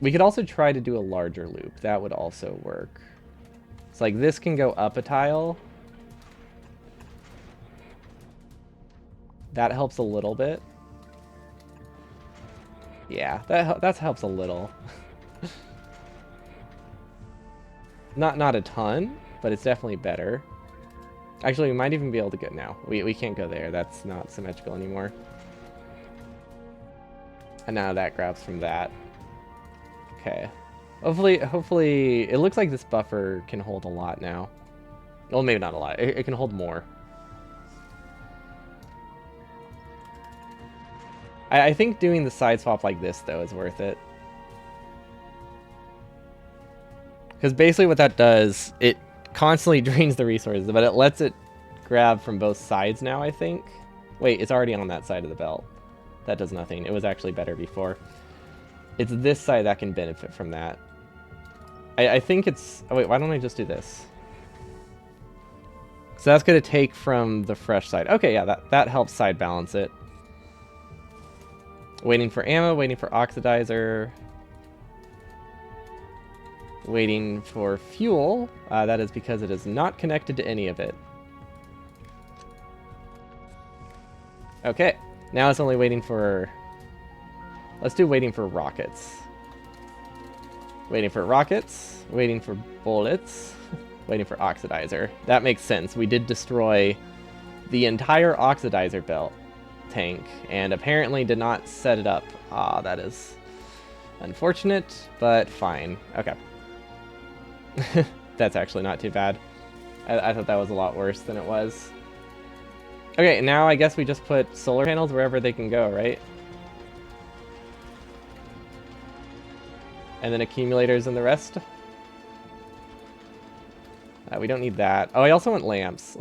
We could also try to do a larger loop. That would also work. It's like this can go up a tile. That helps a little bit. Yeah, that helps a little. Not a ton, but it's definitely better. Actually, we might even be able to get now. We can't go there. That's not symmetrical anymore. And now that grabs from that. Okay. Hopefully, it looks like this buffer can hold a lot now. Well, maybe not a lot. It can hold more. I think doing the side swap like this, though, is worth it. Because basically what that does, it constantly drains the resources, but it lets it grab from both sides now, I think. Wait, it's already on that side of the belt. That does nothing. It was actually better before. It's this side that can benefit from that. I think it's... Oh, wait, why don't I just do this? So that's going to take from the fresh side. Okay, yeah, that helps side balance it. Waiting for ammo, waiting for oxidizer. Waiting for fuel. That is because it is not connected to any of it. Okay, now it's only waiting for... Let's do waiting for rockets. Waiting for rockets, waiting for bullets, waiting for oxidizer. That makes sense. We did destroy the entire oxidizer belt tank and apparently did not set it up. Ah, that is unfortunate, but fine. Okay. That's actually not too bad. I thought that was a lot worse than it was. Okay, now I guess we just put solar panels wherever they can go, right? And then accumulators and the rest. We don't need that. Oh, I also want lamps.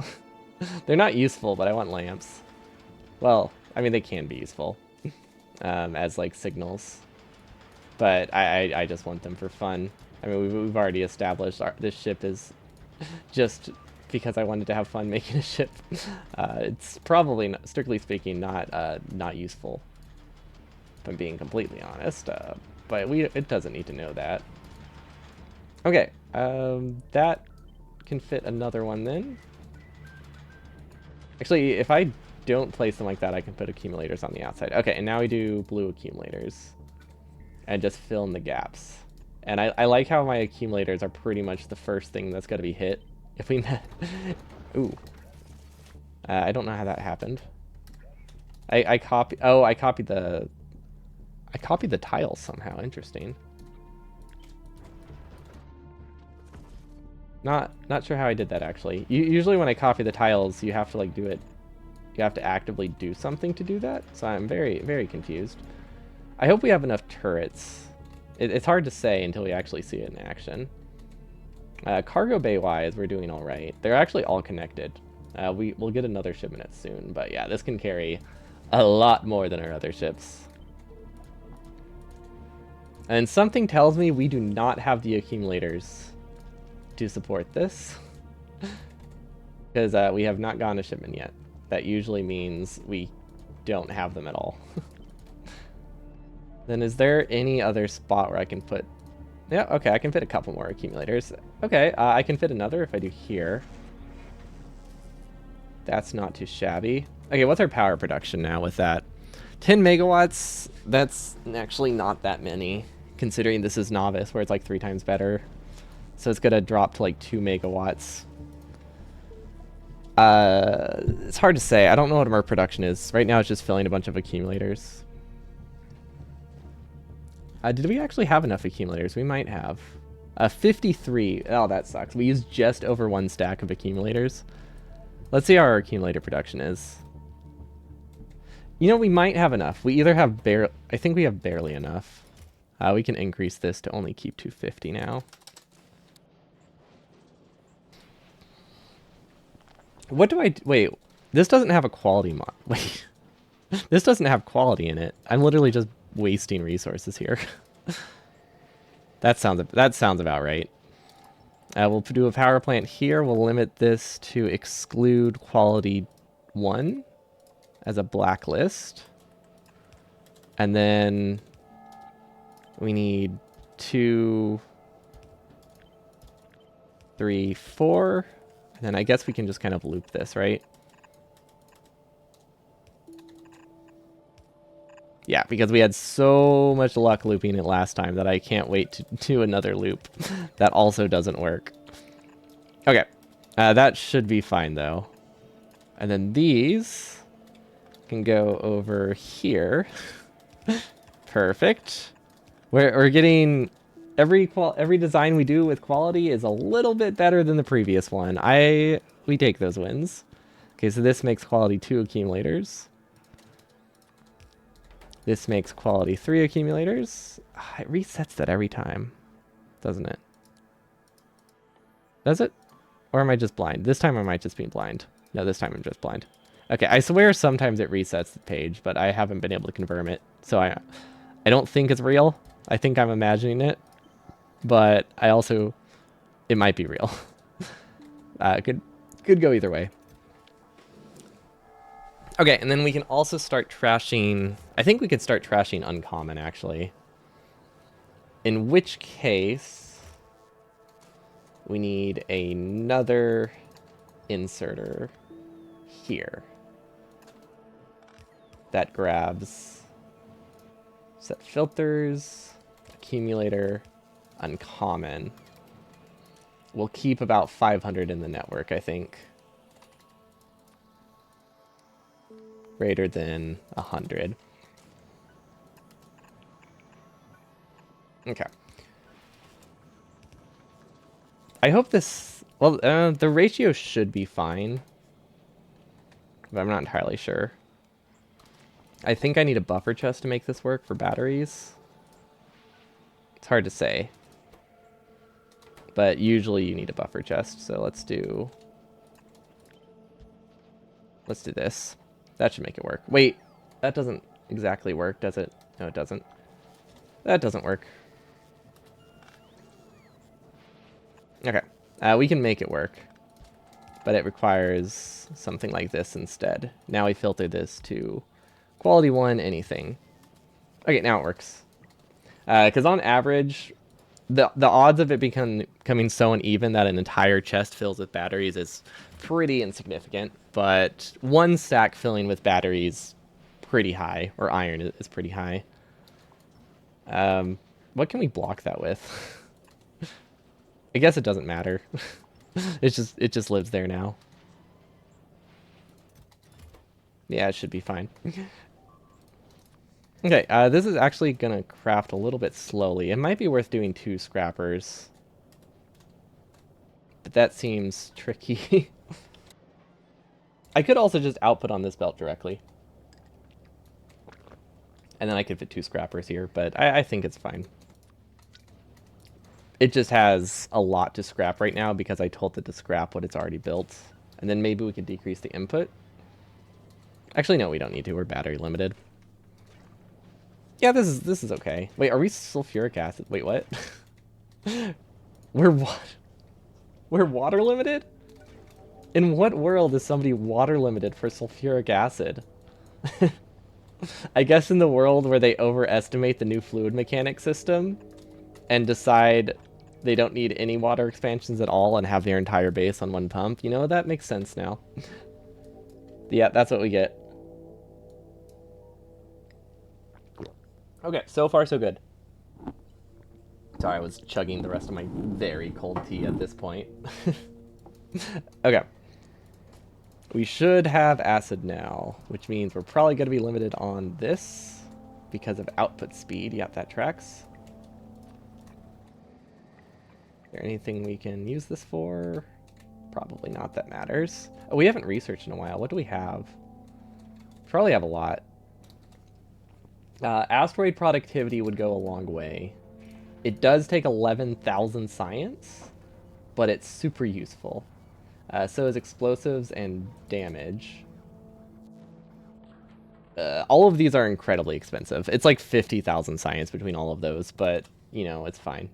They're not useful, but I want lamps. Well, I mean, they can be useful as, like, signals. But I just want them for fun. I mean, we've already established this ship is just because I wanted to have fun making a ship. It's probably, not, strictly speaking, not useful, if I'm being completely honest. But it doesn't need to know that. Okay, that can fit another one then. Actually, if I don't place them like that, I can put accumulators on the outside. Okay, and now we do blue accumulators. And just fill in the gaps. And I like how my accumulators are pretty much the first thing that's going to be hit. If we met... Ooh. I don't know how that happened. I copied the... I copied the tiles somehow. Interesting. Not sure how I did that, actually. Usually when I copy the tiles, you have to, like, do it... You have to actively do something to do that. So I'm very, very confused. I hope we have enough turrets. It's hard to say until we actually see it in action. Cargo bay-wise, we're doing all right. They're actually all connected. We'll get another ship in it soon. But yeah, this can carry a lot more than our other ships. And something tells me we do not have the accumulators to support this. Because we have not gotten a shipment yet. That usually means we don't have them at all. Then is there any other spot where I can put... Yeah, okay, I can fit a couple more accumulators. Okay, I can fit another if I do here. That's not too shabby. Okay, what's our power production now with that? 10 megawatts, that's actually not that many, considering this is Novice, where it's like 3 times better. So it's gonna drop to like 2 megawatts. It's hard to say. I don't know what our production is. Right now it's just filling a bunch of accumulators. Did we actually have enough accumulators? We might have. 53. Oh, that sucks. We used just over 1 stack of accumulators. Let's see how our accumulator production is. You know, we might have enough. We either have I think we have barely enough. We can increase this to only keep 250 now. What do I... Wait, this doesn't have a quality mod. Wait. This doesn't have quality in it. I'm literally just wasting resources here. That sounds about right. We'll do a power plant here. We'll limit this to exclude quality 1 as a blacklist. And then we need 2, 3, 4. And then I guess we can just kind of loop this, right? Yeah, because we had so much luck looping it last time that I can't wait to do another loop. That also doesn't work. Okay, that should be fine though. And then these can go over here. Perfect. We're getting every design we do with quality is a little bit better than the previous one. We take those wins. Okay, so this makes quality 2 accumulators. This makes quality 3 accumulators. It resets that every time, doesn't it? Does it? Or am I just blind? This time I might just be blind. No, this time I'm just blind. Okay, I swear sometimes it resets the page, but I haven't been able to confirm it. So I don't think it's real. I think I'm imagining it. But I also... It might be real. Could go either way. Okay, and then we can also start trashing... I think we could start trashing uncommon, actually. In which case... we need another inserter here. That grabs... set filters, accumulator, uncommon. We'll keep about 500 in the network, I think. Greater than 100. Okay. I hope this... Well, the ratio should be fine. But I'm not entirely sure. I think I need a buffer chest to make this work for batteries. It's hard to say. But usually you need a buffer chest, so let's do this. That should make it work. Wait, that doesn't exactly work, does it? No, it doesn't. That doesn't work. Okay, we can make it work. But it requires something like this instead. Now we filter this to quality 1, anything. Okay, now it works. Because on average, the odds of it becoming so uneven that an entire chest fills with batteries is pretty insignificant. But one stack filling with batteries, pretty high, or iron is pretty high. What can we block that with? I guess it doesn't matter. It just lives there now. Yeah, it should be fine. Okay, this is actually gonna craft a little bit slowly. It might be worth doing 2 scrappers. But that seems tricky. I could also just output on this belt directly. And then I could fit 2 scrappers here, but I think it's fine. It just has a lot to scrap right now because I told it to scrap what it's already built. And then maybe we could decrease the input. Actually, no, we don't need to. We're battery limited. Yeah, this is okay. Wait, are we sulfuric acid? Wait, what? We're what? We're water limited? In what world is somebody water limited for sulfuric acid? I guess in the world where they overestimate the new fluid mechanics system and decide they don't need any water expansions at all and have their entire base on one pump. You know, that makes sense now. Yeah, that's what we get. Okay, so far so good. Sorry, I was chugging the rest of my very cold tea at this point. Okay. We should have acid now, which means we're probably going to be limited on this because of output speed. Yep, that tracks. Is there anything we can use this for? Probably not, that matters. Oh, we haven't researched in a while. What do we have? Probably have a lot. Asteroid productivity would go a long way. It does take 11,000 science, but it's super useful. So is explosives and damage. All of these are incredibly expensive. It's like 50,000 science between all of those, but, you know, it's fine.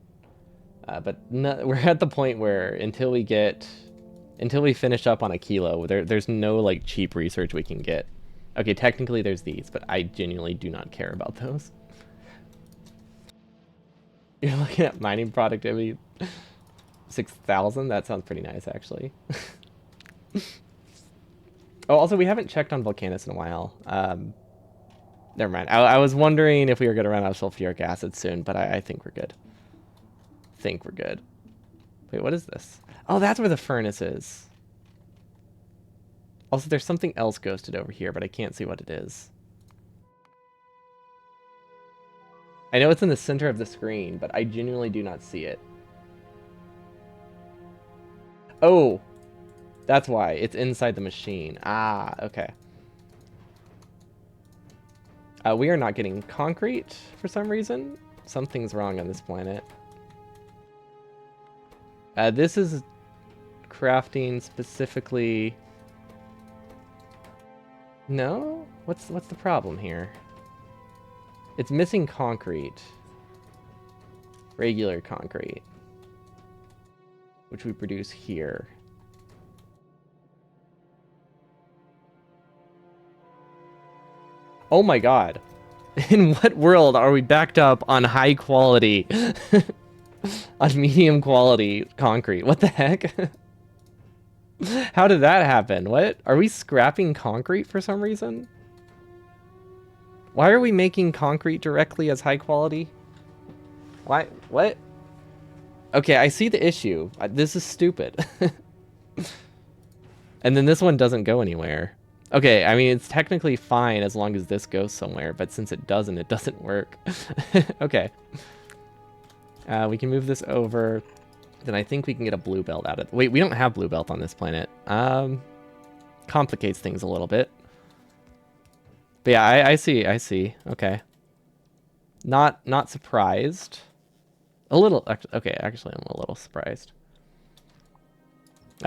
But no, we're at the point where until we finish up on a kilo, there's no, like, cheap research we can get. Okay, technically there's these, but I genuinely do not care about those. You're looking at mining productivity, 6,000? That sounds pretty nice, actually. Oh, also, we haven't checked on Volcanus in a while. Never mind. I was wondering if we were going to run out of sulfuric acid soon, but I think we're good. Think we're good. Wait, what is this? Oh, that's where the furnace is. Also, there's something else ghosted over here, but I can't see what it is. I know it's in the center of the screen, but I genuinely do not see it. Oh, that's why. It's inside the machine. Ah, okay. We are not getting concrete for some reason. Something's wrong on this planet. This is crafting specifically... No? What's the problem here? It's missing concrete. Regular concrete. Which we produce here. Oh my god. In what world are we backed up on high quality, on medium quality concrete? What the heck? How did that happen? What? Are we scrapping concrete for some reason? Why are we making concrete directly as high quality? Why? What? Okay, I see the issue. This is stupid. And then this one doesn't go anywhere. Okay, I mean, it's technically fine as long as this goes somewhere, but since it doesn't work. Okay. We can move this over. Then I think we can get a blue belt out of it. Wait, we don't have blue belt on this planet. Complicates things a little bit. But yeah, I see. Okay. Not surprised. A little, okay, actually I'm a little surprised.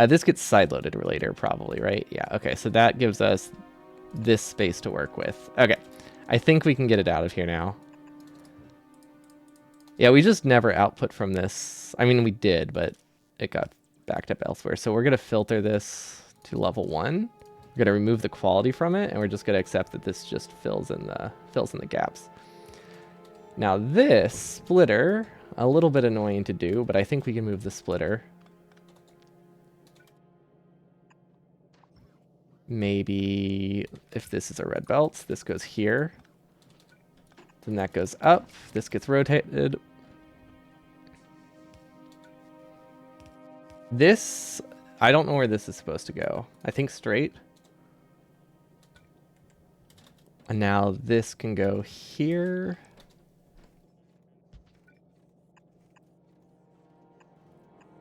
This gets side-loaded later, probably, right? Yeah, okay, so that gives us this space to work with. Okay, I think we can get it out of here now. Yeah, we just never output from this. I mean, we did, but it got backed up elsewhere. So we're going to filter this to level 1. We're going to remove the quality from it, and we're just going to accept that this just fills in the gaps. Now this splitter, a little bit annoying to do, but I think we can move the splitter. Maybe if this is a red belt, this goes here. Then that goes up. This gets rotated. This, I don't know where this is supposed to go. I think straight. And now this can go here.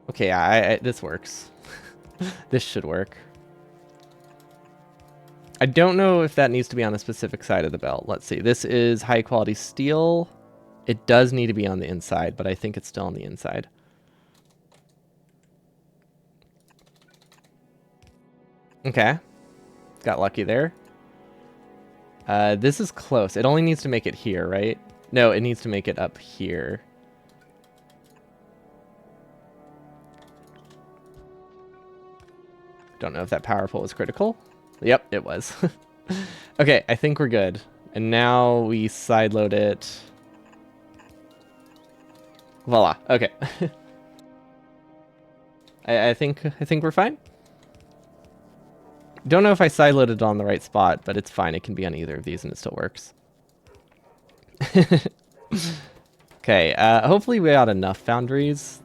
Okay, this works. This should work. I don't know if that needs to be on a specific side of the belt. Let's see. This is high quality steel. It does need to be on the inside, but I think it's still on the inside. Okay. Got lucky there. This is close. It only needs to make it here, right? No, it needs to make it up here. Don't know if that power pole was critical. Yep, it was. Okay, I think we're good. And now we sideload it. Voila. Okay. I think we're fine. Don't know if I sideloaded it on the right spot, but it's fine. It can be on either of these and it still works. Okay, hopefully we got enough foundries.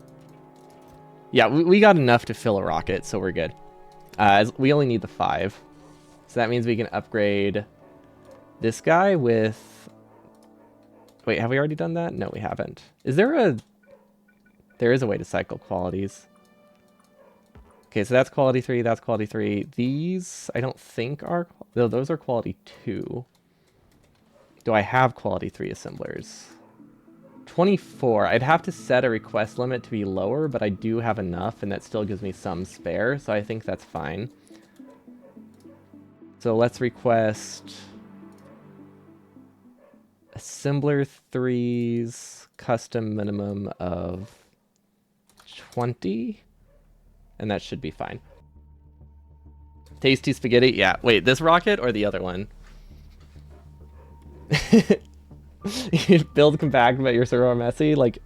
Yeah, we got enough to fill a rocket, so we're good. We only need the 5. So that means we can upgrade this guy with... Wait, have we already done that? No, we haven't. Is there a... There is a way to cycle qualities. Okay, so that's quality 3, that's quality 3. These, I don't think are... No, those are quality 2. Do I have quality 3 assemblers? 24. I'd have to set a request limit to be lower, but I do have enough, and that still gives me some spare, so I think that's fine. So let's request assembler 3's custom minimum of 20, and that should be fine. Tasty spaghetti? Yeah, wait, this rocket or the other one? You build compact, but you're so messy, like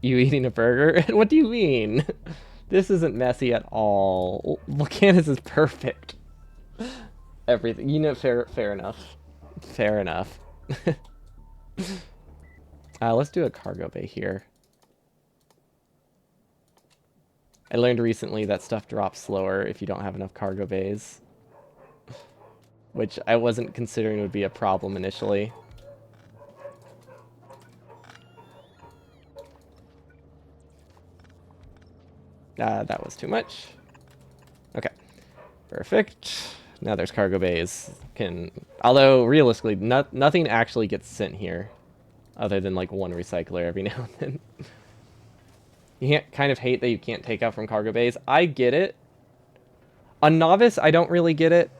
you eating a burger? What do you mean? This isn't messy at all. Volcanus is perfect. Everything, you know, fair enough. Fair enough. Let's do a cargo bay here. I learned recently that stuff drops slower if you don't have enough cargo bays, which I wasn't considering would be a problem initially. That was too much. Okay, perfect. Now there's cargo bays. Although realistically, nothing actually gets sent here, other than like one recycler every now and then. You can't kind of hate that you can't take out from cargo bays. I get it. On Novice, I don't really get it,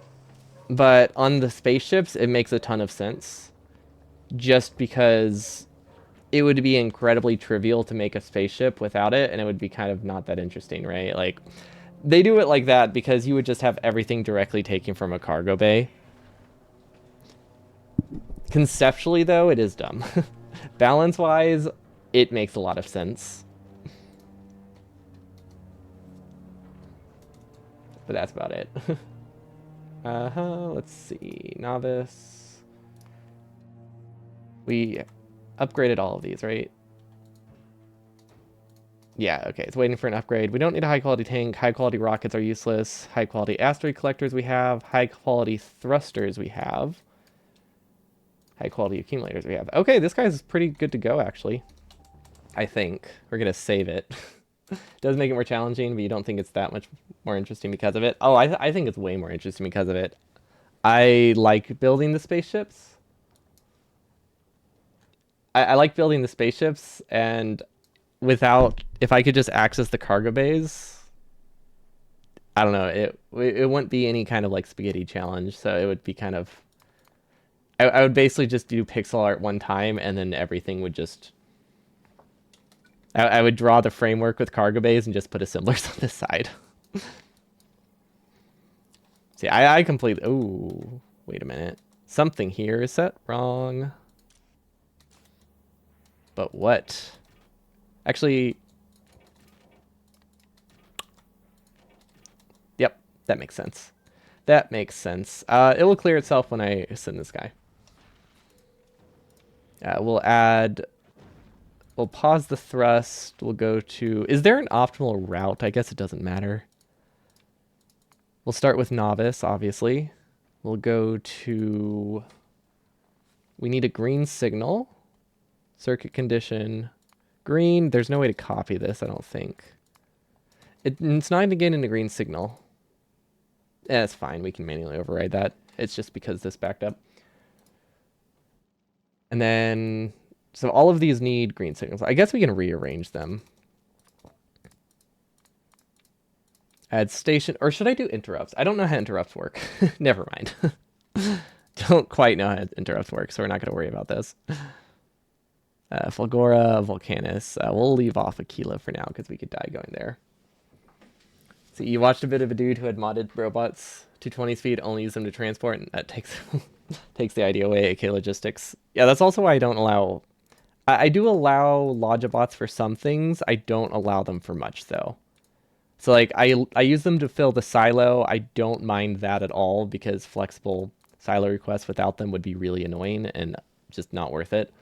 but on the spaceships, it makes a ton of sense. Just because it would be incredibly trivial to make a spaceship without it, and it would be kind of not that interesting, right? Like, they do it like that because you would just have everything directly taken from a cargo bay. Conceptually, though, it is dumb. Balance-wise, it makes a lot of sense. But that's about it. Let's see. Novice. We upgraded all of these, right? Yeah, okay. It's waiting for an upgrade. We don't need a high-quality tank. High-quality rockets are useless. High-quality asteroid collectors we have. High-quality thrusters we have. High-quality accumulators we have. Okay, this guy's pretty good to go, actually. I think. We're going to save it. Does make it more challenging, but you don't think it's that much more interesting because of it? Oh, I think it's way more interesting because of it. I like building the spaceships. I like building the spaceships, and if I could just access the cargo bays, I don't know, it wouldn't be any kind of like spaghetti challenge, so it would be kind of, I would basically just do pixel art one time, and then everything would just, I would draw the framework with cargo bays and just put assemblers on this side. See, I completely, oh, wait a minute. Something here is set wrong. But what? Actually, yep, that makes sense. That makes sense. It will clear itself when I send this guy. We'll pause the thrust. We'll go to, is there an optimal route? I guess it doesn't matter. We'll start with Novice, obviously. We'll go to, we need a green signal. Circuit condition. Green, there's no way to copy this, I don't think. It's not going to get into green signal. Yeah, it's fine. We can manually override that. It's just because this backed up. And then, so all of these need green signals. I guess we can rearrange them. Add station, or should I do interrupts? I don't know how interrupts work. Never mind. Don't quite know how interrupts work, so we're not going to worry about this. Fulgora, Volcanus. We'll leave off Aquila for now because we could die going there. So you watched a bit of a dude who had modded robots to 20 speed, only use them to transport, and that takes takes the idea away, aka logistics. Yeah, that's also why I don't allow... I do allow Logibots for some things. I don't allow them for much, though. So, like, I use them to fill the silo. I don't mind that at all because flexible silo requests without them would be really annoying and just not worth it.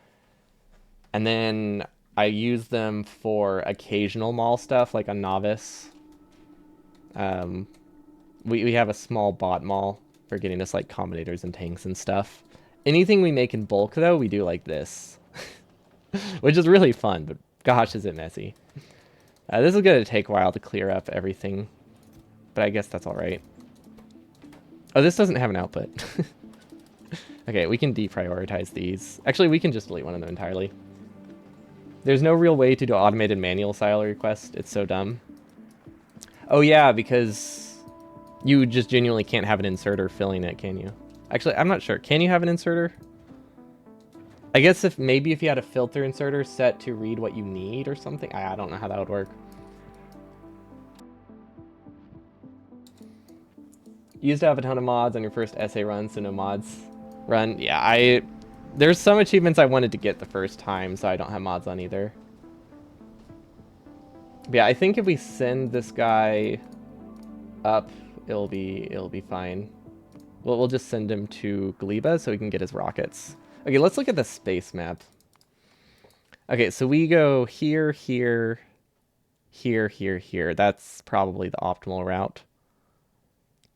And then I use them for occasional mall stuff, like a Novice. We have a small bot mall for getting us like combinators and tanks and stuff. Anything we make in bulk, though, we do like this. Which is really fun, but gosh, is it messy. This is going to take a while to clear up everything, but I guess that's all right. Oh, this doesn't have an output. Okay, we can deprioritize these. Actually, we can just delete one of them entirely. There's no real way to do automated manual silo request. It's so dumb. Oh yeah, because you just genuinely can't have an inserter filling it, can you? Actually, I'm not sure. Can you have an inserter? I guess if you had a filter inserter set to read what you need or something. I don't know how that would work. You used to have a ton of mods on your first essay run, so no mods run. Yeah, there's some achievements I wanted to get the first time, so I don't have mods on either. But yeah, I think if we send this guy up, it'll be fine. We'll just send him to Gleba so he can get his rockets. Okay, let's look at the space map. Okay, so we go here, here, here, here, here. That's probably the optimal route.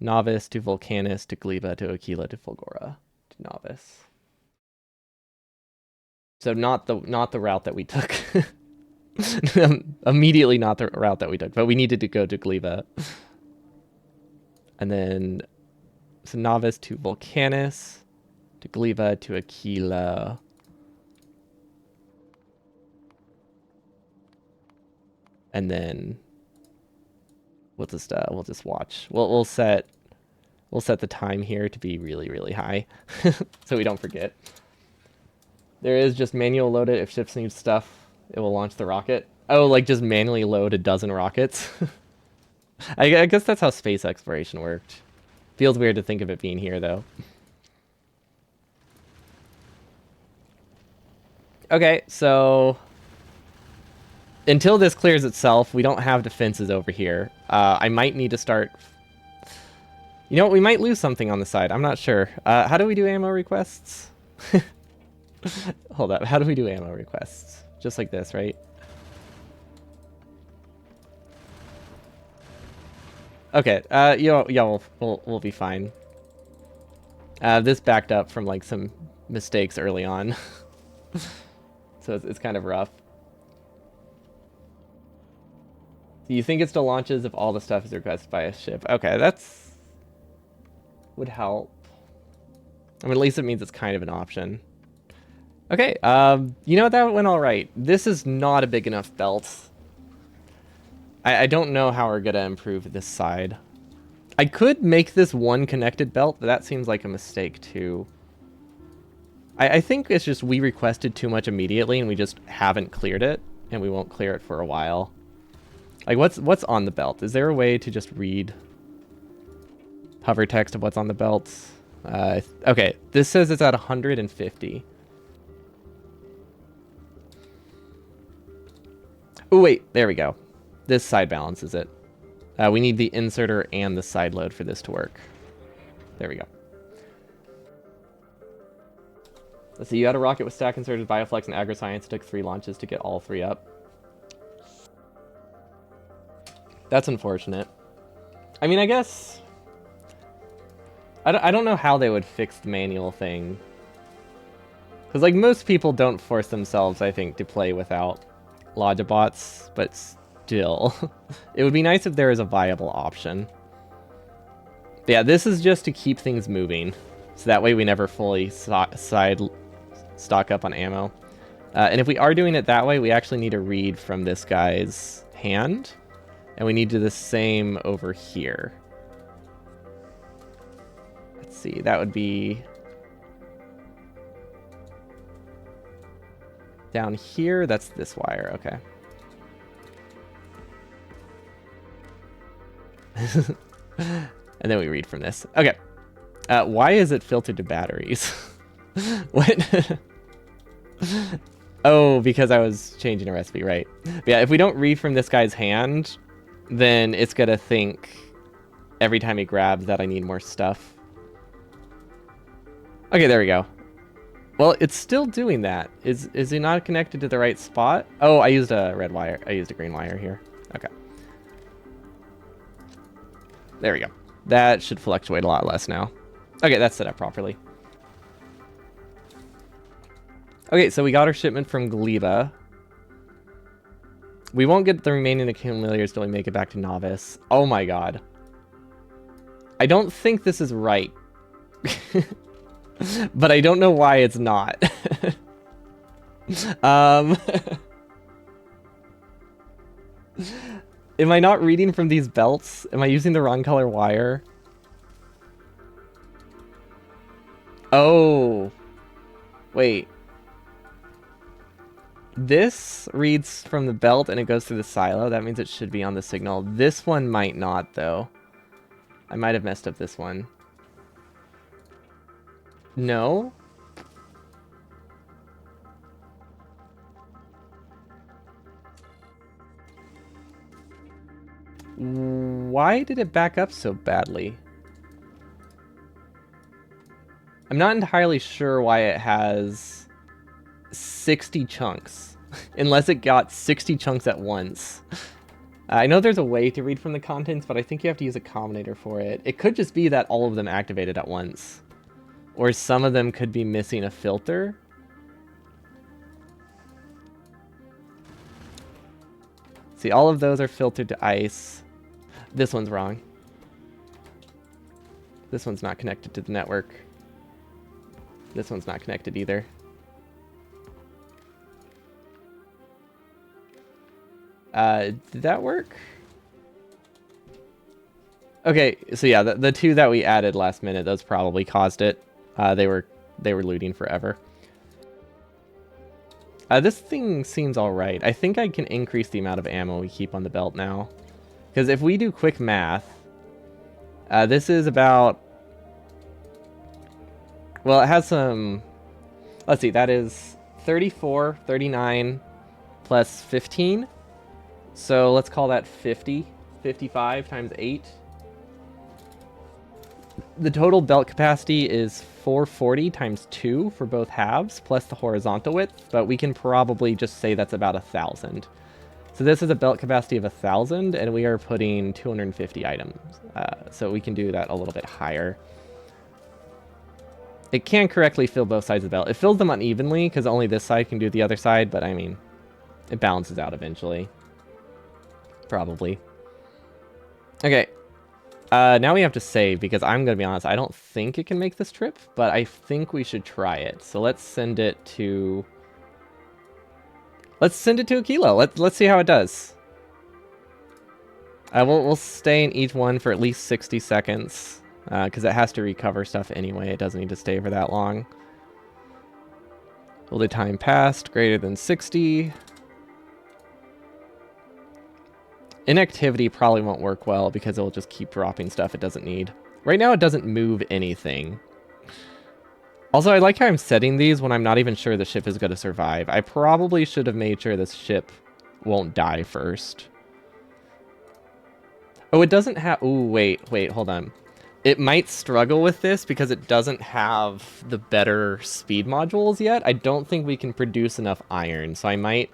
Novice to Vulcanus to Gleba to Aquila to Fulgora to Novice. So not the route that we took. Immediately not the route that we took, but we needed to go to Gleba. And then so Novice to Vulcanus to Gleba to Aquila. And then we'll just watch. We'll set the time here to be really, really high so we don't forget. There is just manual load it. If ships need stuff, it will launch the rocket. Oh, like just manually load a dozen rockets. I guess that's how space exploration worked. Feels weird to think of it being here, though. Okay, so until this clears itself, we don't have defenses over here. I might need to start... You know what? We might lose something on the side. I'm not sure. How do we do ammo requests? Hold up. How do we do ammo requests? Just like this, right? Okay. Yeah, we'll be fine. This backed up from like some mistakes early on, so it's kind of rough. Do you think it still launches if all the stuff is requested by a ship? Okay, that's would help. I mean, at least it means it's kind of an option. Okay, you know, that went all right. This is not a big enough belt. I don't know how we're gonna improve this side. I could make this one connected belt, but that seems like a mistake too. I think it's just we requested too much immediately and we just haven't cleared it, and we won't clear it for a while. Like, what's on the belt? Is there a way to just read hover text of what's on the belt? Okay, this says it's at 150. Oh, wait, there we go. This side balances it. We need the inserter and the side load for this to work. There we go. Let's see, you had a rocket with stack inserted, Bioflex, and Agroscience. It took 3 launches to get all 3 up. That's unfortunate. I mean, I guess... I don't know how they would fix the manual thing. Because, like, most people don't force themselves, I think, to play without Logibots, but still. It would be nice if there is a viable option. But yeah, this is just to keep things moving. So that way we never fully stock up on ammo. And if we are doing it that way, we actually need to read from this guy's hand. And we need to do the same over here. Let's see, that would be... down here, that's this wire, okay. And then we read from this. Okay. Why is it filtered to batteries? What? Oh, because I was changing a recipe, right. But yeah, if we don't read from this guy's hand, then it's gonna think every time he grabs that I need more stuff. Okay, there we go. Well, it's still doing that. Is it not connected to the right spot? Oh, I used a red wire. I used a green wire here. Okay. There we go. That should fluctuate a lot less now. Okay, that's set up properly. Okay, so we got our shipment from Gleba. We won't get the remaining accumulators till we make it back to Novice. Oh my god. I don't think this is right. But I don't know why it's not. Am I not reading from these belts? Am I using the wrong color wire? Oh. Wait. This reads from the belt and it goes through the silo. That means it should be on the signal. This one might not, though. I might have messed up this one. No? Why did it back up so badly? I'm not entirely sure why it has 60 chunks, unless it got 60 chunks at once. I know there's a way to read from the contents, but I think you have to use a combinator for it. It could just be that all of them activated at once. Or some of them could be missing a filter. See, all of those are filtered to ice. This one's wrong. This one's not connected to the network. This one's not connected either. Did that work? Okay, so yeah, the two that we added last minute, those probably caused it. They were looting forever. This thing seems alright. I think I can increase the amount of ammo we keep on the belt now. Because if we do quick math, this is about... Well, it has some... Let's see, that is 34, 39, plus 15. So let's call that 50. 55 times 8. The total belt capacity is 440 times 2 for both halves, plus the horizontal width, but we can probably just say that's about 1,000. So this is a belt capacity of 1,000, and we are putting 250 items. So we can do that a little bit higher. It can correctly fill both sides of the belt. It fills them unevenly, because only this side can do the other side, but I mean, it balances out eventually. Probably. Okay. Now we have to save, because I'm going to be honest, I don't think it can make this trip, but I think we should try it. So let's send it to... Let's send it to a kilo. Let's see how it does. We'll stay in each one for at least 60 seconds, because it has to recover stuff anyway. It doesn't need to stay for that long. Will the time passed greater than 60? Inactivity probably won't work well because it'll just keep dropping stuff it doesn't need. Right now it doesn't move anything. Also, I like how I'm setting these when I'm not even sure the ship is going to survive. I probably should have made sure this ship won't die first. Oh, it doesn't have... Ooh, wait, hold on. It might struggle with this because it doesn't have the better speed modules yet. I don't think we can produce enough iron, so I might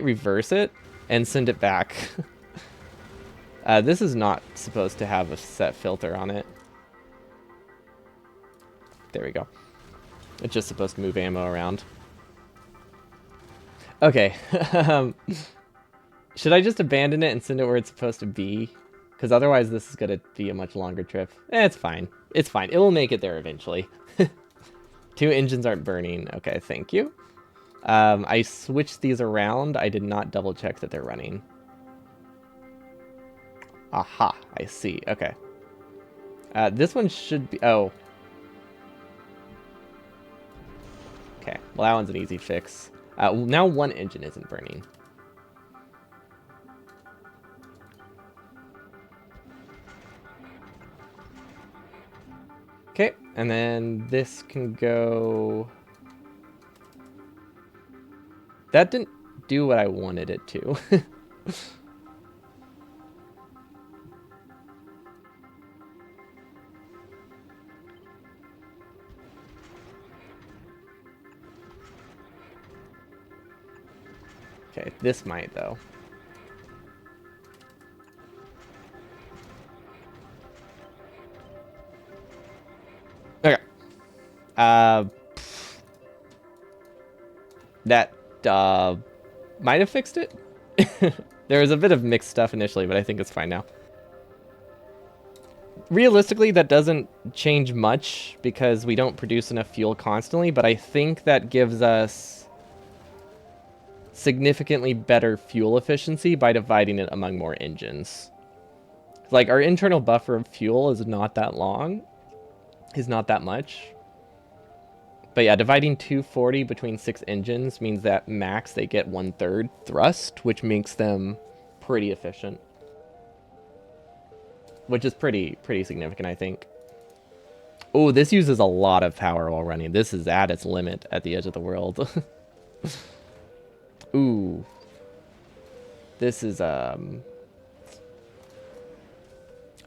reverse it and send it back. This is not supposed to have a set filter on it. There we go. It's just supposed to move ammo around. Okay. Should I just abandon it and send it where it's supposed to be? Because otherwise this is going to be a much longer trip. It's fine. It's fine. It will make it there eventually. 2 engines aren't burning. Okay, thank you. I switched these around. I did not double check that they're running. Aha, I see. Okay. This one should be... Oh. Okay, well that one's an easy fix. Now one engine isn't burning. Okay, and then this can go... That didn't do what I wanted it to. Okay, this might, though. Okay. That, might have fixed it. There was a bit of mixed stuff initially, but I think it's fine now. Realistically, that doesn't change much because we don't produce enough fuel constantly, but I think that gives us significantly better fuel efficiency by dividing it among more engines. Like, our internal buffer of fuel is not that long, is not that much. But yeah, dividing 240 between 6 engines means that max they get 1/3 thrust, which makes them pretty efficient. Which is pretty significant, I think. Oh, this uses a lot of power while running. This is at its limit at the edge of the world. Ooh. This is,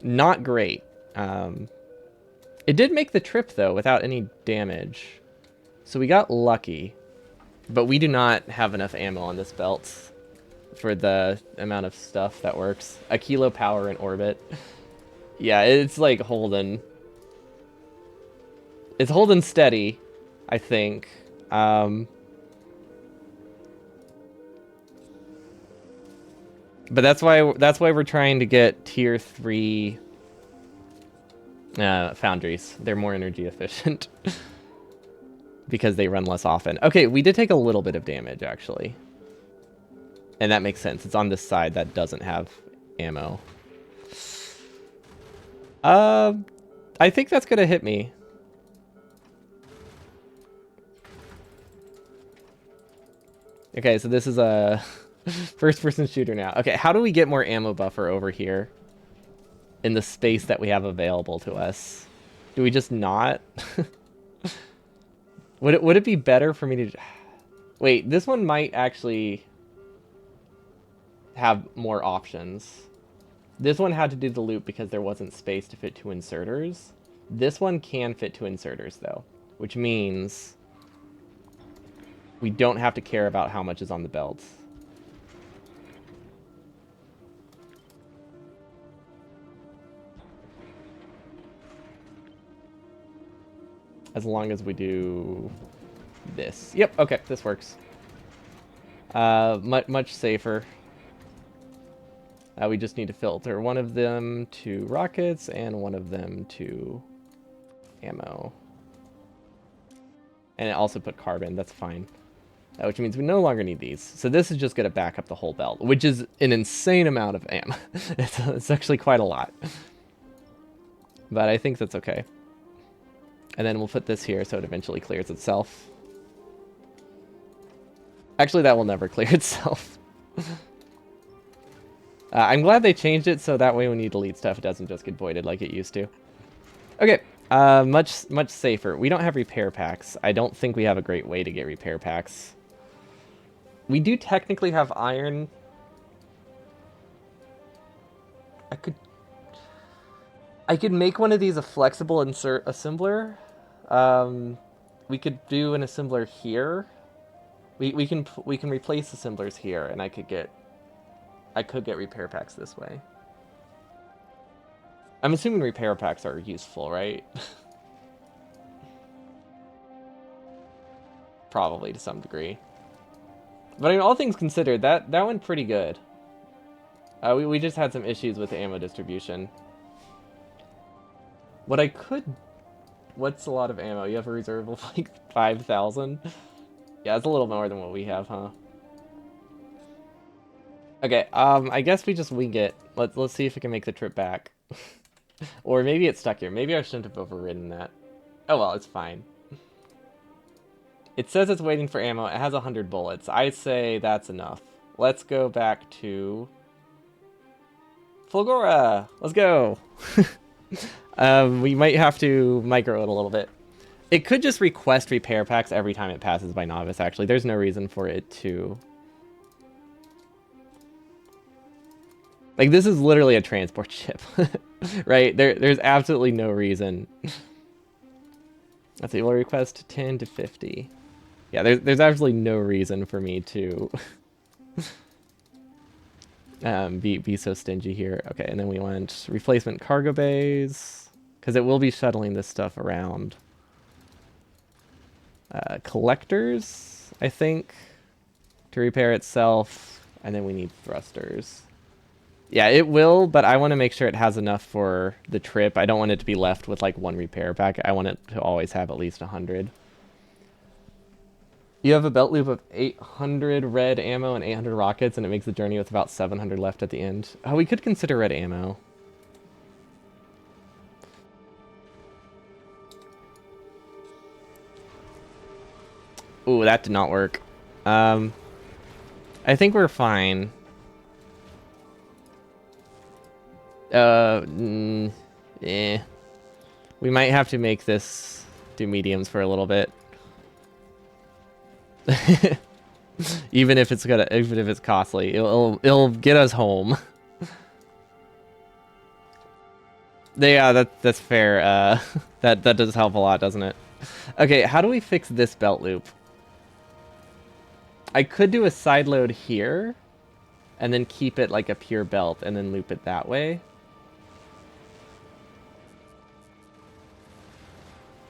not great. It did make the trip, though, without any damage. So we got lucky. But we do not have enough ammo on this belt for the amount of stuff that works. A kilo power in orbit. Yeah, it's like holding. It's holding steady, I think. But that's why we're trying to get tier 3 foundries. They're more energy efficient. Because they run less often. Okay, we did take a little bit of damage, actually. And that makes sense. It's on this side that doesn't have ammo. I think that's gonna hit me. Okay, so this is a first-person shooter now. Okay, how do we get more ammo buffer over here? In the space that we have available to us? Do we just not? Would it be better for me to... Wait, this one might actually have more options. This one had to do the loop because there wasn't space to fit 2 inserters. This one can fit 2 inserters, though, which means we don't have to care about how much is on the belt. As long as we do this. Yep, okay, this works. Much safer. We just need to filter one of them to rockets and one of them to ammo. And it also put carbon, that's fine. Which means we no longer need these. So this is just going to back up the whole belt, which is an insane amount of ammo. It's actually quite a lot. But I think that's okay. And then we'll put this here so it eventually clears itself. Actually, that will never clear itself. I'm glad they changed it so that way when you delete stuff, it doesn't just get voided like it used to. Okay, much safer. We don't have repair packs. I don't think we have a great way to get repair packs. We do technically have iron. I could make one of these a flexible assembler. We could do an assembler here. We can replace assemblers here, and I could get repair packs this way. I'm assuming repair packs are useful, right? Probably to some degree. But I mean, all things considered, that went pretty good. We just had some issues with the ammo distribution. What I could... What's a lot of ammo? You have a reserve of like 5,000? Yeah, it's a little more than what we have, huh? Okay, I guess we just wing it. Let's see if we can make the trip back. Or maybe it's stuck here. Maybe I shouldn't have overridden that. Oh well, it's fine. It says it's waiting for ammo. It has 100 bullets. I say that's enough. Let's go back to... Fulgora! Let's go! We might have to micro it a little bit. It could just request repair packs every time it passes by novice, actually. There's no reason for it to... Like, this is literally a transport ship, right? There's absolutely no reason. Let's see, we'll request 10 to 50. Yeah, there's absolutely no reason for me to be so stingy here. Okay, and then we want replacement cargo bays, because it will be shuttling this stuff around. Collectors, I think, to repair itself, and then we need thrusters. Yeah, it will, but I want to make sure it has enough for the trip. I don't want it to be left with like 1 repair pack. I want it to always have at least 100. You have a belt loop of 800 red ammo and 800 rockets, and it makes the journey with about 700 left at the end. Oh, we could consider red ammo. Ooh, that did not work. I think we're fine. We might have to make this do mediums for a little bit. even if it's costly, it'll get us home. Yeah, that's fair. That does help a lot, doesn't it? Okay, how do we fix this belt loop? I could do a side load here, and then keep it like a pure belt, and then loop it that way.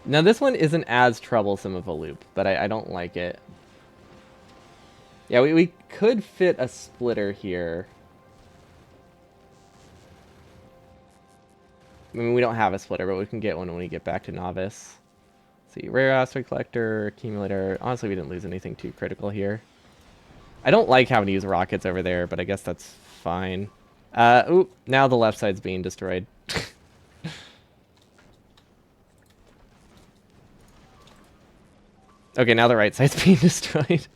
Now this one isn't as troublesome of a loop, but I don't like it. Yeah, we could fit a splitter here. I mean, we don't have a splitter, but we can get one when we get back to Novice. Let's see, rare asteroid collector, accumulator. Honestly, we didn't lose anything too critical here. I don't like having to use rockets over there, but I guess that's fine. Ooh, now the left side's being destroyed. Okay, now the right side's being destroyed.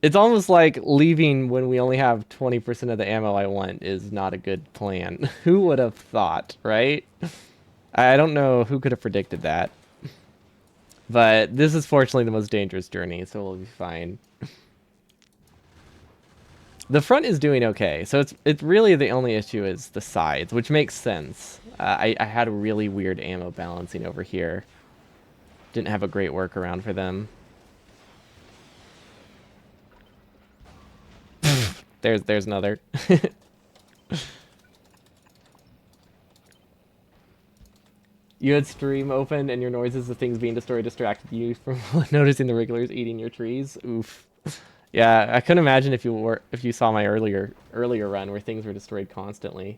It's almost like leaving when we only have 20% of the ammo I want is not a good plan. Who would have thought, right? I don't know who could have predicted that. But this is fortunately the most dangerous journey, so we'll be fine. The front is doing okay, so it's really the only issue is the sides, which makes sense. I had a really weird ammo balancing over here. Didn't have a great workaround for them. There's another. You had stream open and your noises of things being destroyed distracted you from noticing the regulars eating your trees. Oof. Yeah, I couldn't imagine if you saw my earlier run where things were destroyed constantly.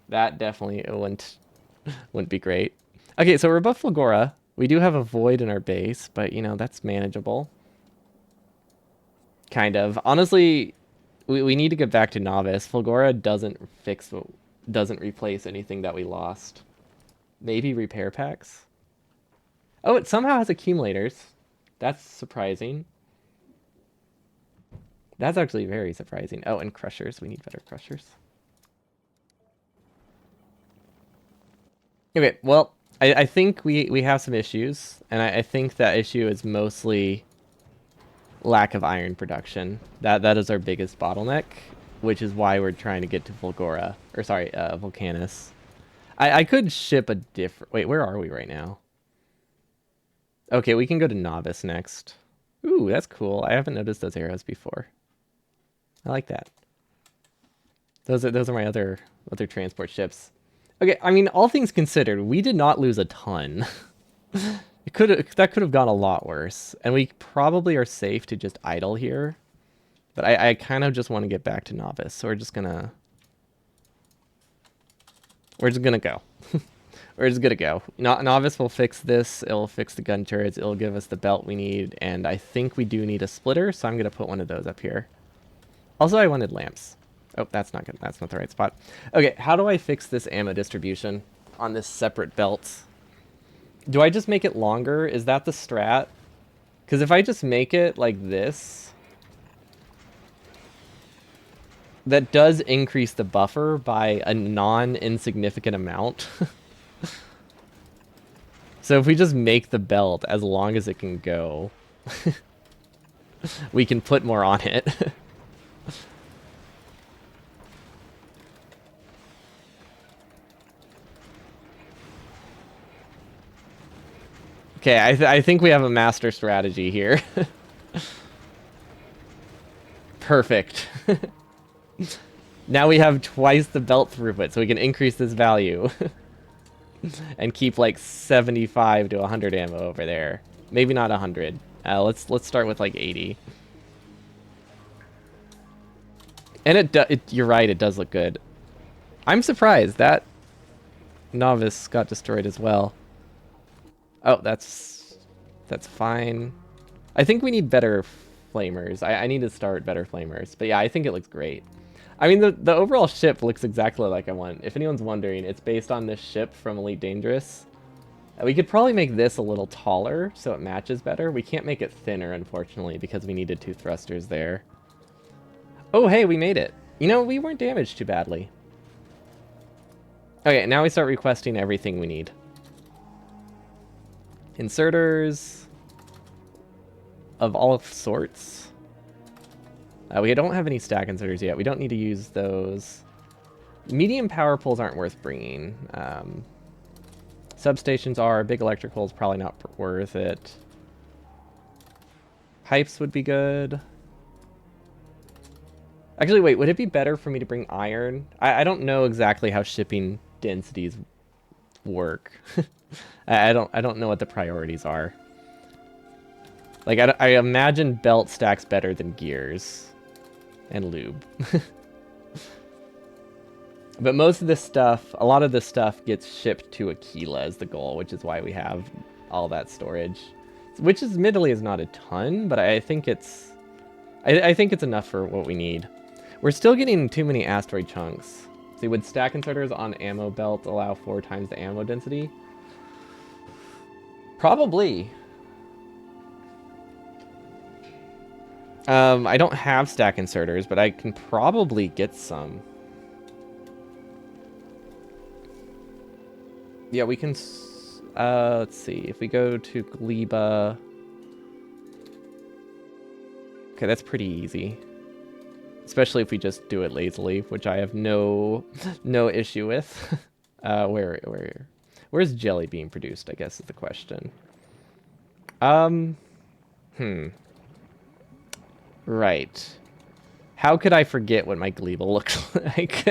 That definitely wouldn't be great. Okay, so we're above Flagora. We do have a void in our base, but you know, that's manageable. Kind of. Honestly, we need to get back to Novice. Fulgora doesn't replace anything that we lost. Maybe repair packs? Oh, it somehow has accumulators. That's surprising. That's actually very surprising. Oh, and crushers. We need better crushers. Okay, well, I think we have some issues, and I think that issue is mostly lack of iron production. That is our biggest bottleneck, which is why we're trying to get to Volgora. Or sorry, Volcanus. I could ship a different... Wait, where are we right now? Okay, we can go to Novice next. Ooh, that's cool. I haven't noticed those arrows before. I like that. Those are my other transport ships. Okay, I mean, all things considered, we did not lose a ton. That could have gone a lot worse, and we probably are safe to just idle here. But I kind of just want to get back to Novice, so we're just gonna go. We're just gonna go. Novice will fix this. It'll fix the gun turrets. It'll give us the belt we need, and I think we do need a splitter, so I'm gonna put one of those up here. Also, I wanted lamps. Oh, that's not good. That's not the right spot. Okay, how do I fix this ammo distribution on this separate belt? Do I just make it longer? Is that the strat? Because if I just make it like this, that does increase the buffer by a non-insignificant amount. So if we just make the belt as long as it can go, we can put more on it. Okay, I think we have a master strategy here. Perfect. Now we have twice the belt throughput, so we can increase this value. And keep like 75 to 100 ammo over there. Maybe not 100. Let's start with like 80. And you're right, it does look good. I'm surprised that Novice got destroyed as well. Oh, that's fine. I think we need better flamers. I need to start better flamers. But yeah, I think it looks great. I mean, the overall ship looks exactly like I want. If anyone's wondering, it's based on this ship from Elite Dangerous. We could probably make this a little taller so it matches better. We can't make it thinner, unfortunately, because we needed 2 thrusters there. Oh, hey, we made it. You know, we weren't damaged too badly. Okay, now we start requesting everything we need. Inserters of all sorts. We don't have any stack inserters yet. We don't need to use those. Medium power poles aren't worth bringing. Substations are. Big electricals probably not worth it. Pipes would be good. Actually, wait, would it be better for me to bring iron? I don't know exactly how shipping densities work. I don't know what the priorities are. Like, I imagine belt stacks better than gears and lube. But most of this stuff, a lot of this stuff gets shipped to Aquila as the goal, which is why we have all that storage. Which is, admittedly, is not a ton, but I think it's... I think it's enough for what we need. We're still getting too many asteroid chunks. See, would stack inserters on ammo belt allow 4 times the ammo density? Probably. I don't have stack inserters, but I can probably get some. Yeah, we can... let's see. If we go to Gleba... Okay, that's pretty easy. Especially if we just do it lazily, which I have no issue with. Where's jelly being produced, I guess is the question. Right. How could I forget what my Gleba looks like?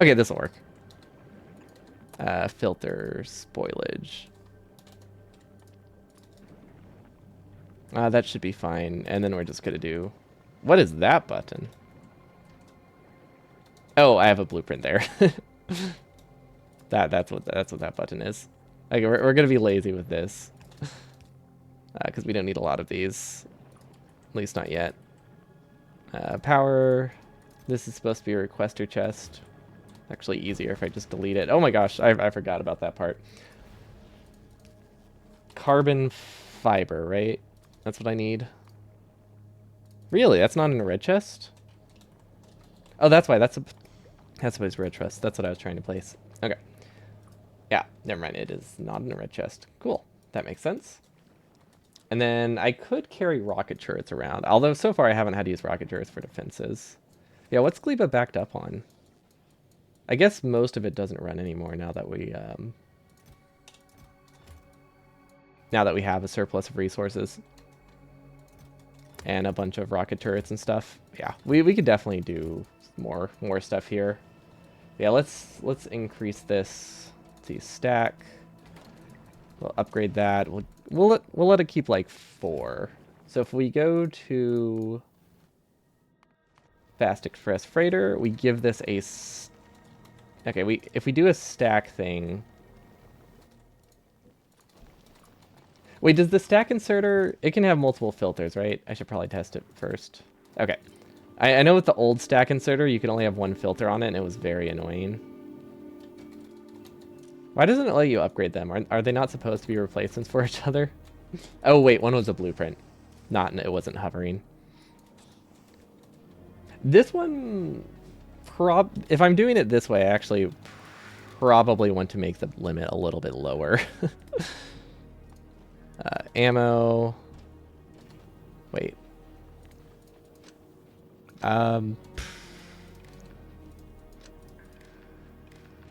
Okay, this'll work. Filter, spoilage. That should be fine. And then we're just gonna do... What is that button? Oh, I have a blueprint there. That's what that button is. Okay, we're gonna be lazy with this. Because we don't need a lot of these. At least not yet. Power. This is supposed to be a requester chest. Actually easier if I just delete it. Oh my gosh, I forgot about that part. Carbon fiber, right? That's what I need. Really? That's not in a red chest? Oh, that's why. That's why it's red chest. That's what I was trying to place. Okay. Yeah, never mind. It is not in a red chest. Cool. That makes sense. And then I could carry rocket turrets around. Although so far I haven't had to use rocket turrets for defenses. Yeah, what's Gleba backed up on? I guess most of it doesn't run anymore now that we have a surplus of resources. And a bunch of rocket turrets and stuff. Yeah, we could definitely do more stuff here. Yeah, let's increase this. Let's see, stack. We'll upgrade that. We'll let it keep like 4. So if we go to Fast Express Freighter, we give this a... Okay, if we do a stack thing... Wait, does the stack inserter... It can have multiple filters, right? I should probably test it first. Okay. I know with the old stack inserter, you could only have 1 filter on it, and it was very annoying. Why doesn't it let you upgrade them? Are they not supposed to be replacements for each other? Oh, wait, one was a blueprint. It wasn't hovering. This one... If I'm doing it this way, I actually probably want to make the limit a little bit lower. Ammo. Wait.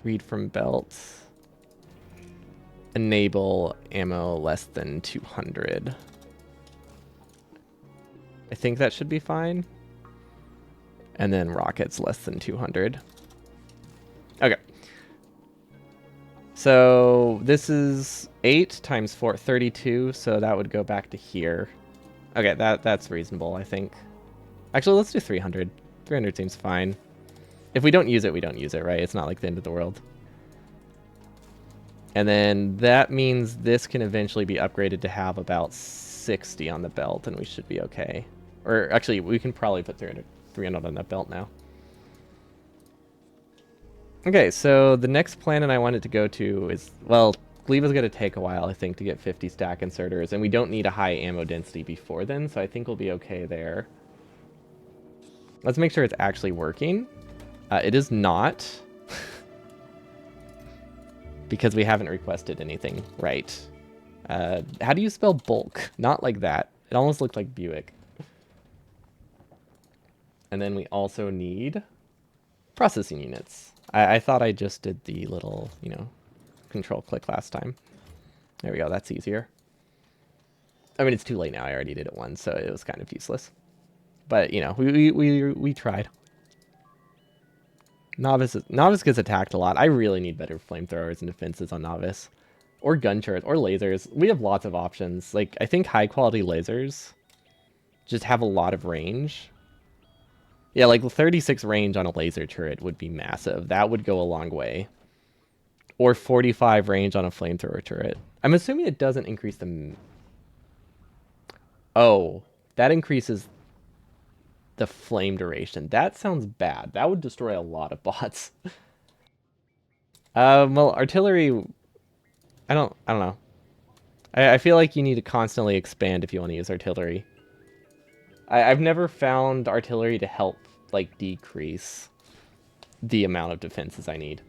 Read from belts. Enable ammo less than 200. I think that should be fine. And then rockets less than 200. Okay. So this is 8 times 4, 32. So that would go back to here. Okay, that's reasonable, I think. Actually, let's do 300. 300 seems fine. If we don't use it, we don't use it, right? It's not like the end of the world. And then that means this can eventually be upgraded to have about 60 on the belt, and we should be okay. Or actually, we can probably put 300 on that belt now. Okay, so the next planet I wanted to go to is, well, Gleba's going to take a while, I think, to get 50 stack inserters, and we don't need a high ammo density before then, so I think we'll be okay there. Let's make sure it's actually working. It is not. Because we haven't requested anything right. How do you spell bulk? Not like that. It almost looked like Buick. And then we also need processing units. I thought I just did the little, you know, control click last time. There we go, that's easier. I mean, it's too late now. I already did it once, so it was kind of useless. But, you know, we tried. Novice gets attacked a lot. I really need better flamethrowers and defenses on Novice. Or gun turrets, or lasers. We have lots of options. Like, I think high-quality lasers just have a lot of range. Yeah, like 36 range on a laser turret would be massive. That would go a long way. Or 45 range on a flamethrower turret. I'm assuming it doesn't increase the... Oh, that increases the flame duration. That sounds bad. That would destroy a lot of bots. Well, artillery... I don't know. I feel like you need to constantly expand if you want to use artillery. I've never found artillery to help, like, decrease the amount of defenses I need.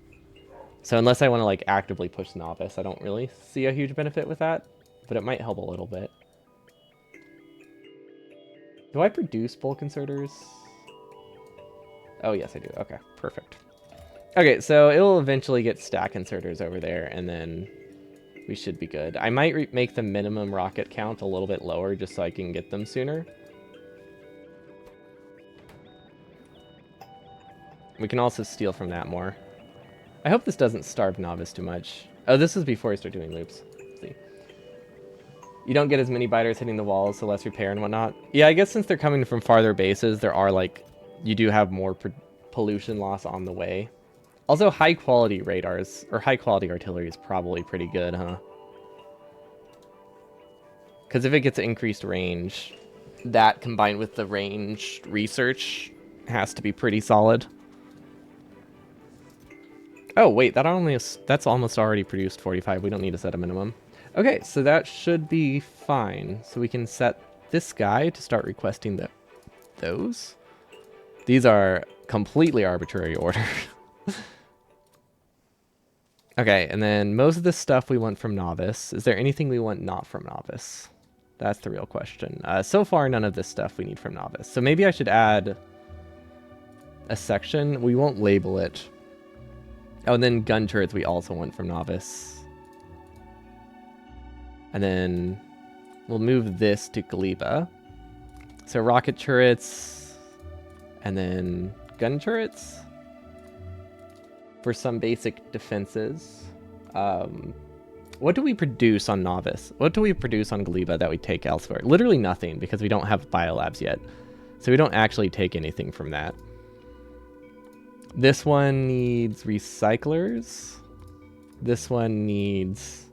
So unless I want to, like, actively push Novice, I don't really see a huge benefit with that. But it might help a little bit. Do I produce bulk inserters? Oh, yes, I do. Okay, perfect. Okay, so it will eventually get stack inserters over there, and then we should be good. I might make the minimum rocket count a little bit lower just so I can get them sooner. We can also steal from that more. I hope this doesn't starve Novice too much. Oh, this is before I start doing loops. Let's see. You don't get as many biters hitting the walls, so less repair and whatnot. Yeah, I guess since they're coming from farther bases, there are, like, you do have more pollution loss on the way. Also, high-quality radars, or high-quality artillery is probably pretty good, huh? Because if it gets increased range, that combined with the range research has to be pretty solid. Oh, wait, that's almost already produced 45. We don't need to set a minimum. Okay, so that should be fine. So we can set this guy to start requesting those. These are completely arbitrary order. Okay, and then most of this stuff we want from Novice. Is there anything we want not from Novice? That's the real question. So far, none of this stuff we need from Novice. So maybe I should add a section. We won't label it. Oh, and then gun turrets we also want from Novice. And then we'll move this to Gleba. So rocket turrets, and then gun turrets for some basic defenses. What do we produce on Novice? What do we produce on Gleba that we take elsewhere? Literally nothing, because we don't have biolabs yet. So we don't actually take anything from that. This one needs recyclers. This one needs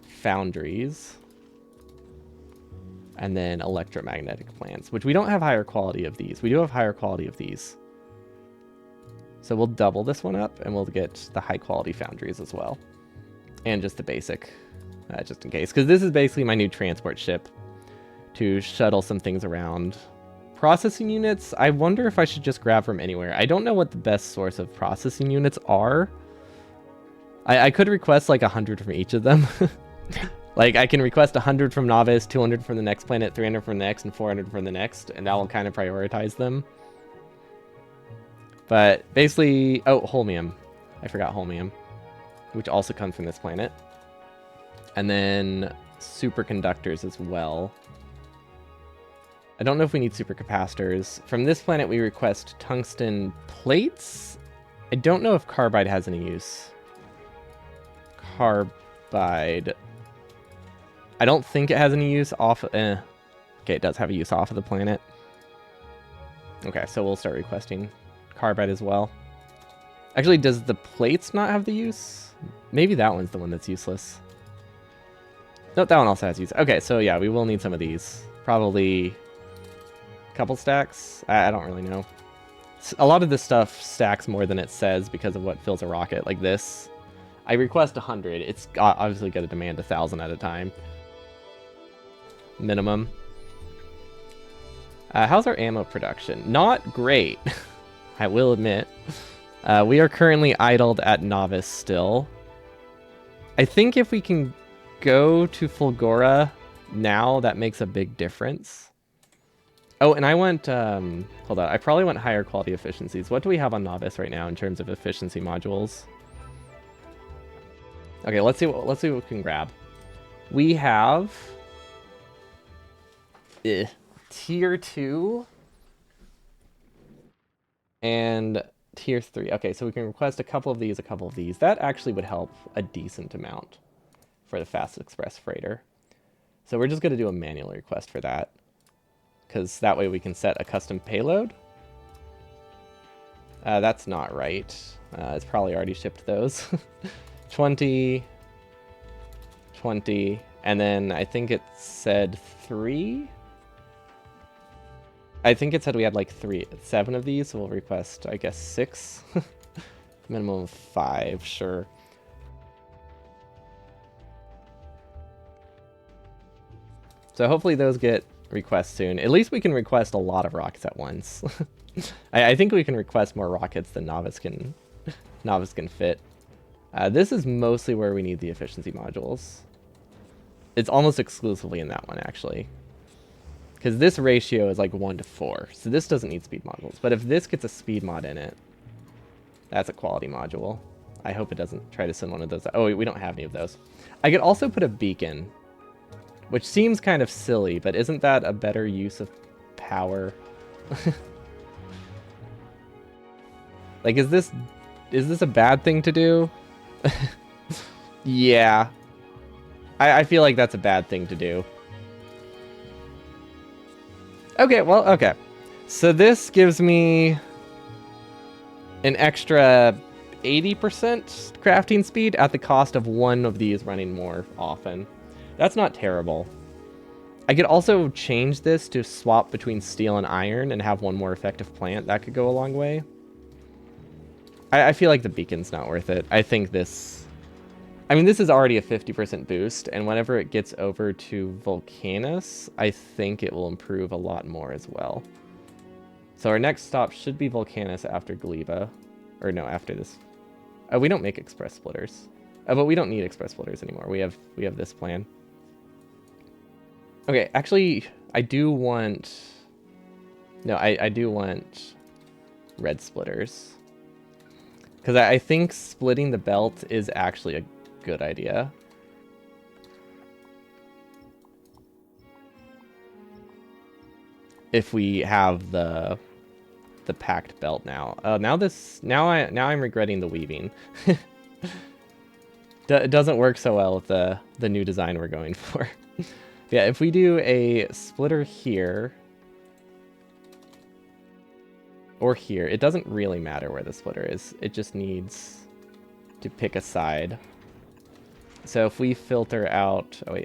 foundries. And then electromagnetic plants, which we don't have higher quality of these. We do have higher quality of these. So we'll double this one up, and we'll get the high quality foundries as well. And just the basic, just in case. Because this is basically my new transport ship to shuttle some things around. Processing units, I wonder if I should just grab from anywhere. I don't know what the best source of processing units are. I could request like 100 from each of them. Like I can request 100 from Novice, 200 from the next planet, 300 from the next, and 400 from the next, and that will kind of prioritize them. But basically, oh, holmium. I forgot holmium, which also comes from this planet. And then superconductors as well. I don't know if we need supercapacitors. From this planet, we request tungsten plates. I don't know if carbide has any use. Carbide. I don't think it has any use off... Okay, it does have a use off of the planet. Okay, so we'll start requesting carbide as well. Actually, does the plates not have the use? Maybe that one's the one that's useless. Nope, that one also has use. Okay, so yeah, we will need some of these. Probably a couple stacks? I don't really know. A lot of this stuff stacks more than it says because of what fills a rocket, like this. I request 100. It's obviously going to demand 1,000 at a time. Minimum. How's our ammo production? Not great, I will admit. We are currently idled at Novice still. I think if we can go to Fulgora, now, that makes a big difference. Oh, and I went, hold on, I probably went higher quality efficiencies. What do we have on Novice right now in terms of efficiency modules? Okay, let's see what we can grab. We have tier 2 and tier 3. Okay, so we can request a couple of these, a couple of these. That actually would help a decent amount for the Fast Express Freighter. So we're just going to do a manual request for that, because that way we can set a custom payload. That's not right. It's probably already shipped those. 20, 20, and then I think it said 3. I think it said we had like 7 of these, so we'll request, I guess, 6. Minimum of 5, sure. So hopefully those get requests soon. At least we can request a lot of rockets at once. I think we can request more rockets than Novice can fit. This is mostly where we need the efficiency modules. It's almost exclusively in that one, actually. Because this ratio is like 1 to 4. So this doesn't need speed modules. But if this gets a speed mod in it, that's a quality module. I hope it doesn't try to send one of those. Oh, wait, we don't have any of those. I could also put a beacon, which seems kind of silly, but isn't that a better use of power? Like, is this a bad thing to do? Yeah. I feel like that's a bad thing to do. Okay, well, okay. So this gives me an extra 80% crafting speed at the cost of one of these running more often. That's not terrible. I could also change this to swap between steel and iron and have one more effective plant. That could go a long way. I feel like the beacon's not worth it. I think this... I mean, this is already a 50% boost, and whenever it gets over to Volcanus, I think it will improve a lot more as well. So our next stop should be Volcanus after Gleba. Or no, after this. Oh, we don't make express splitters. Oh, but we don't need express splitters anymore. We have this plan. Okay, actually, I do want... No, I do want red splitters. Because I think splitting the belt is actually a good idea. If we have the packed belt now. Now I'm regretting the weaving. It doesn't work so well with the new design we're going for. Yeah, if we do a splitter here or here, it doesn't really matter where the splitter is. It just needs to pick a side. So if we filter out, oh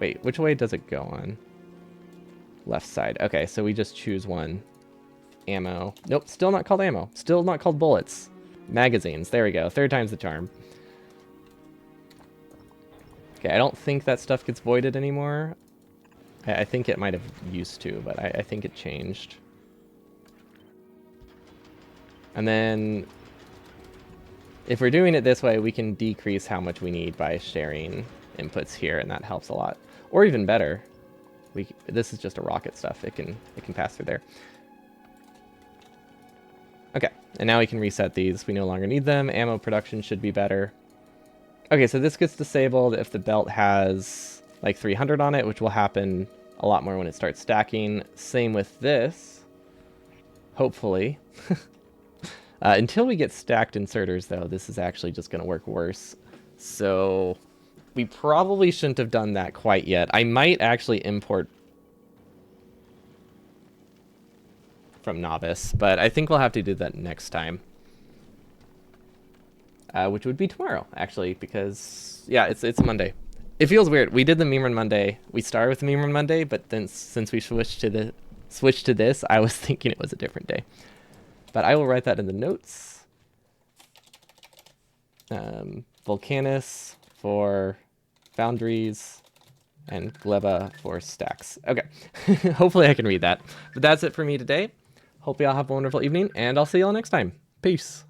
wait, which way does it go on? Left side. Okay, so we just choose one. Ammo. Nope, still not called ammo. Still not called bullets. Magazines. There we go. 3rd time's the charm. Okay, I don't think that stuff gets voided anymore. I think it might have used to, but I think it changed. And then if we're doing it this way, we can decrease how much we need by sharing inputs here, and that helps a lot. Or even better, this is just a rocket stuff. It can pass through there. Okay, and now we can reset these. We no longer need them. Ammo production should be better. Okay, so this gets disabled if the belt has like 300 on it, which will happen a lot more when it starts stacking. Same with this, hopefully. Until we get stacked inserters, though, this is actually just going to work worse. So we probably shouldn't have done that quite yet. I might actually import from Novice, but I think we'll have to do that next time. Which would be tomorrow, actually, because, yeah, it's Monday. It feels weird. We did the meme run Monday. We started with the meme run Monday, but then since we switched to this, I was thinking it was a different day. But I will write that in the notes. Volcanus for foundries and Gleba for stacks. Okay, hopefully I can read that. But that's it for me today. Hope y'all have a wonderful evening, and I'll see y'all next time. Peace.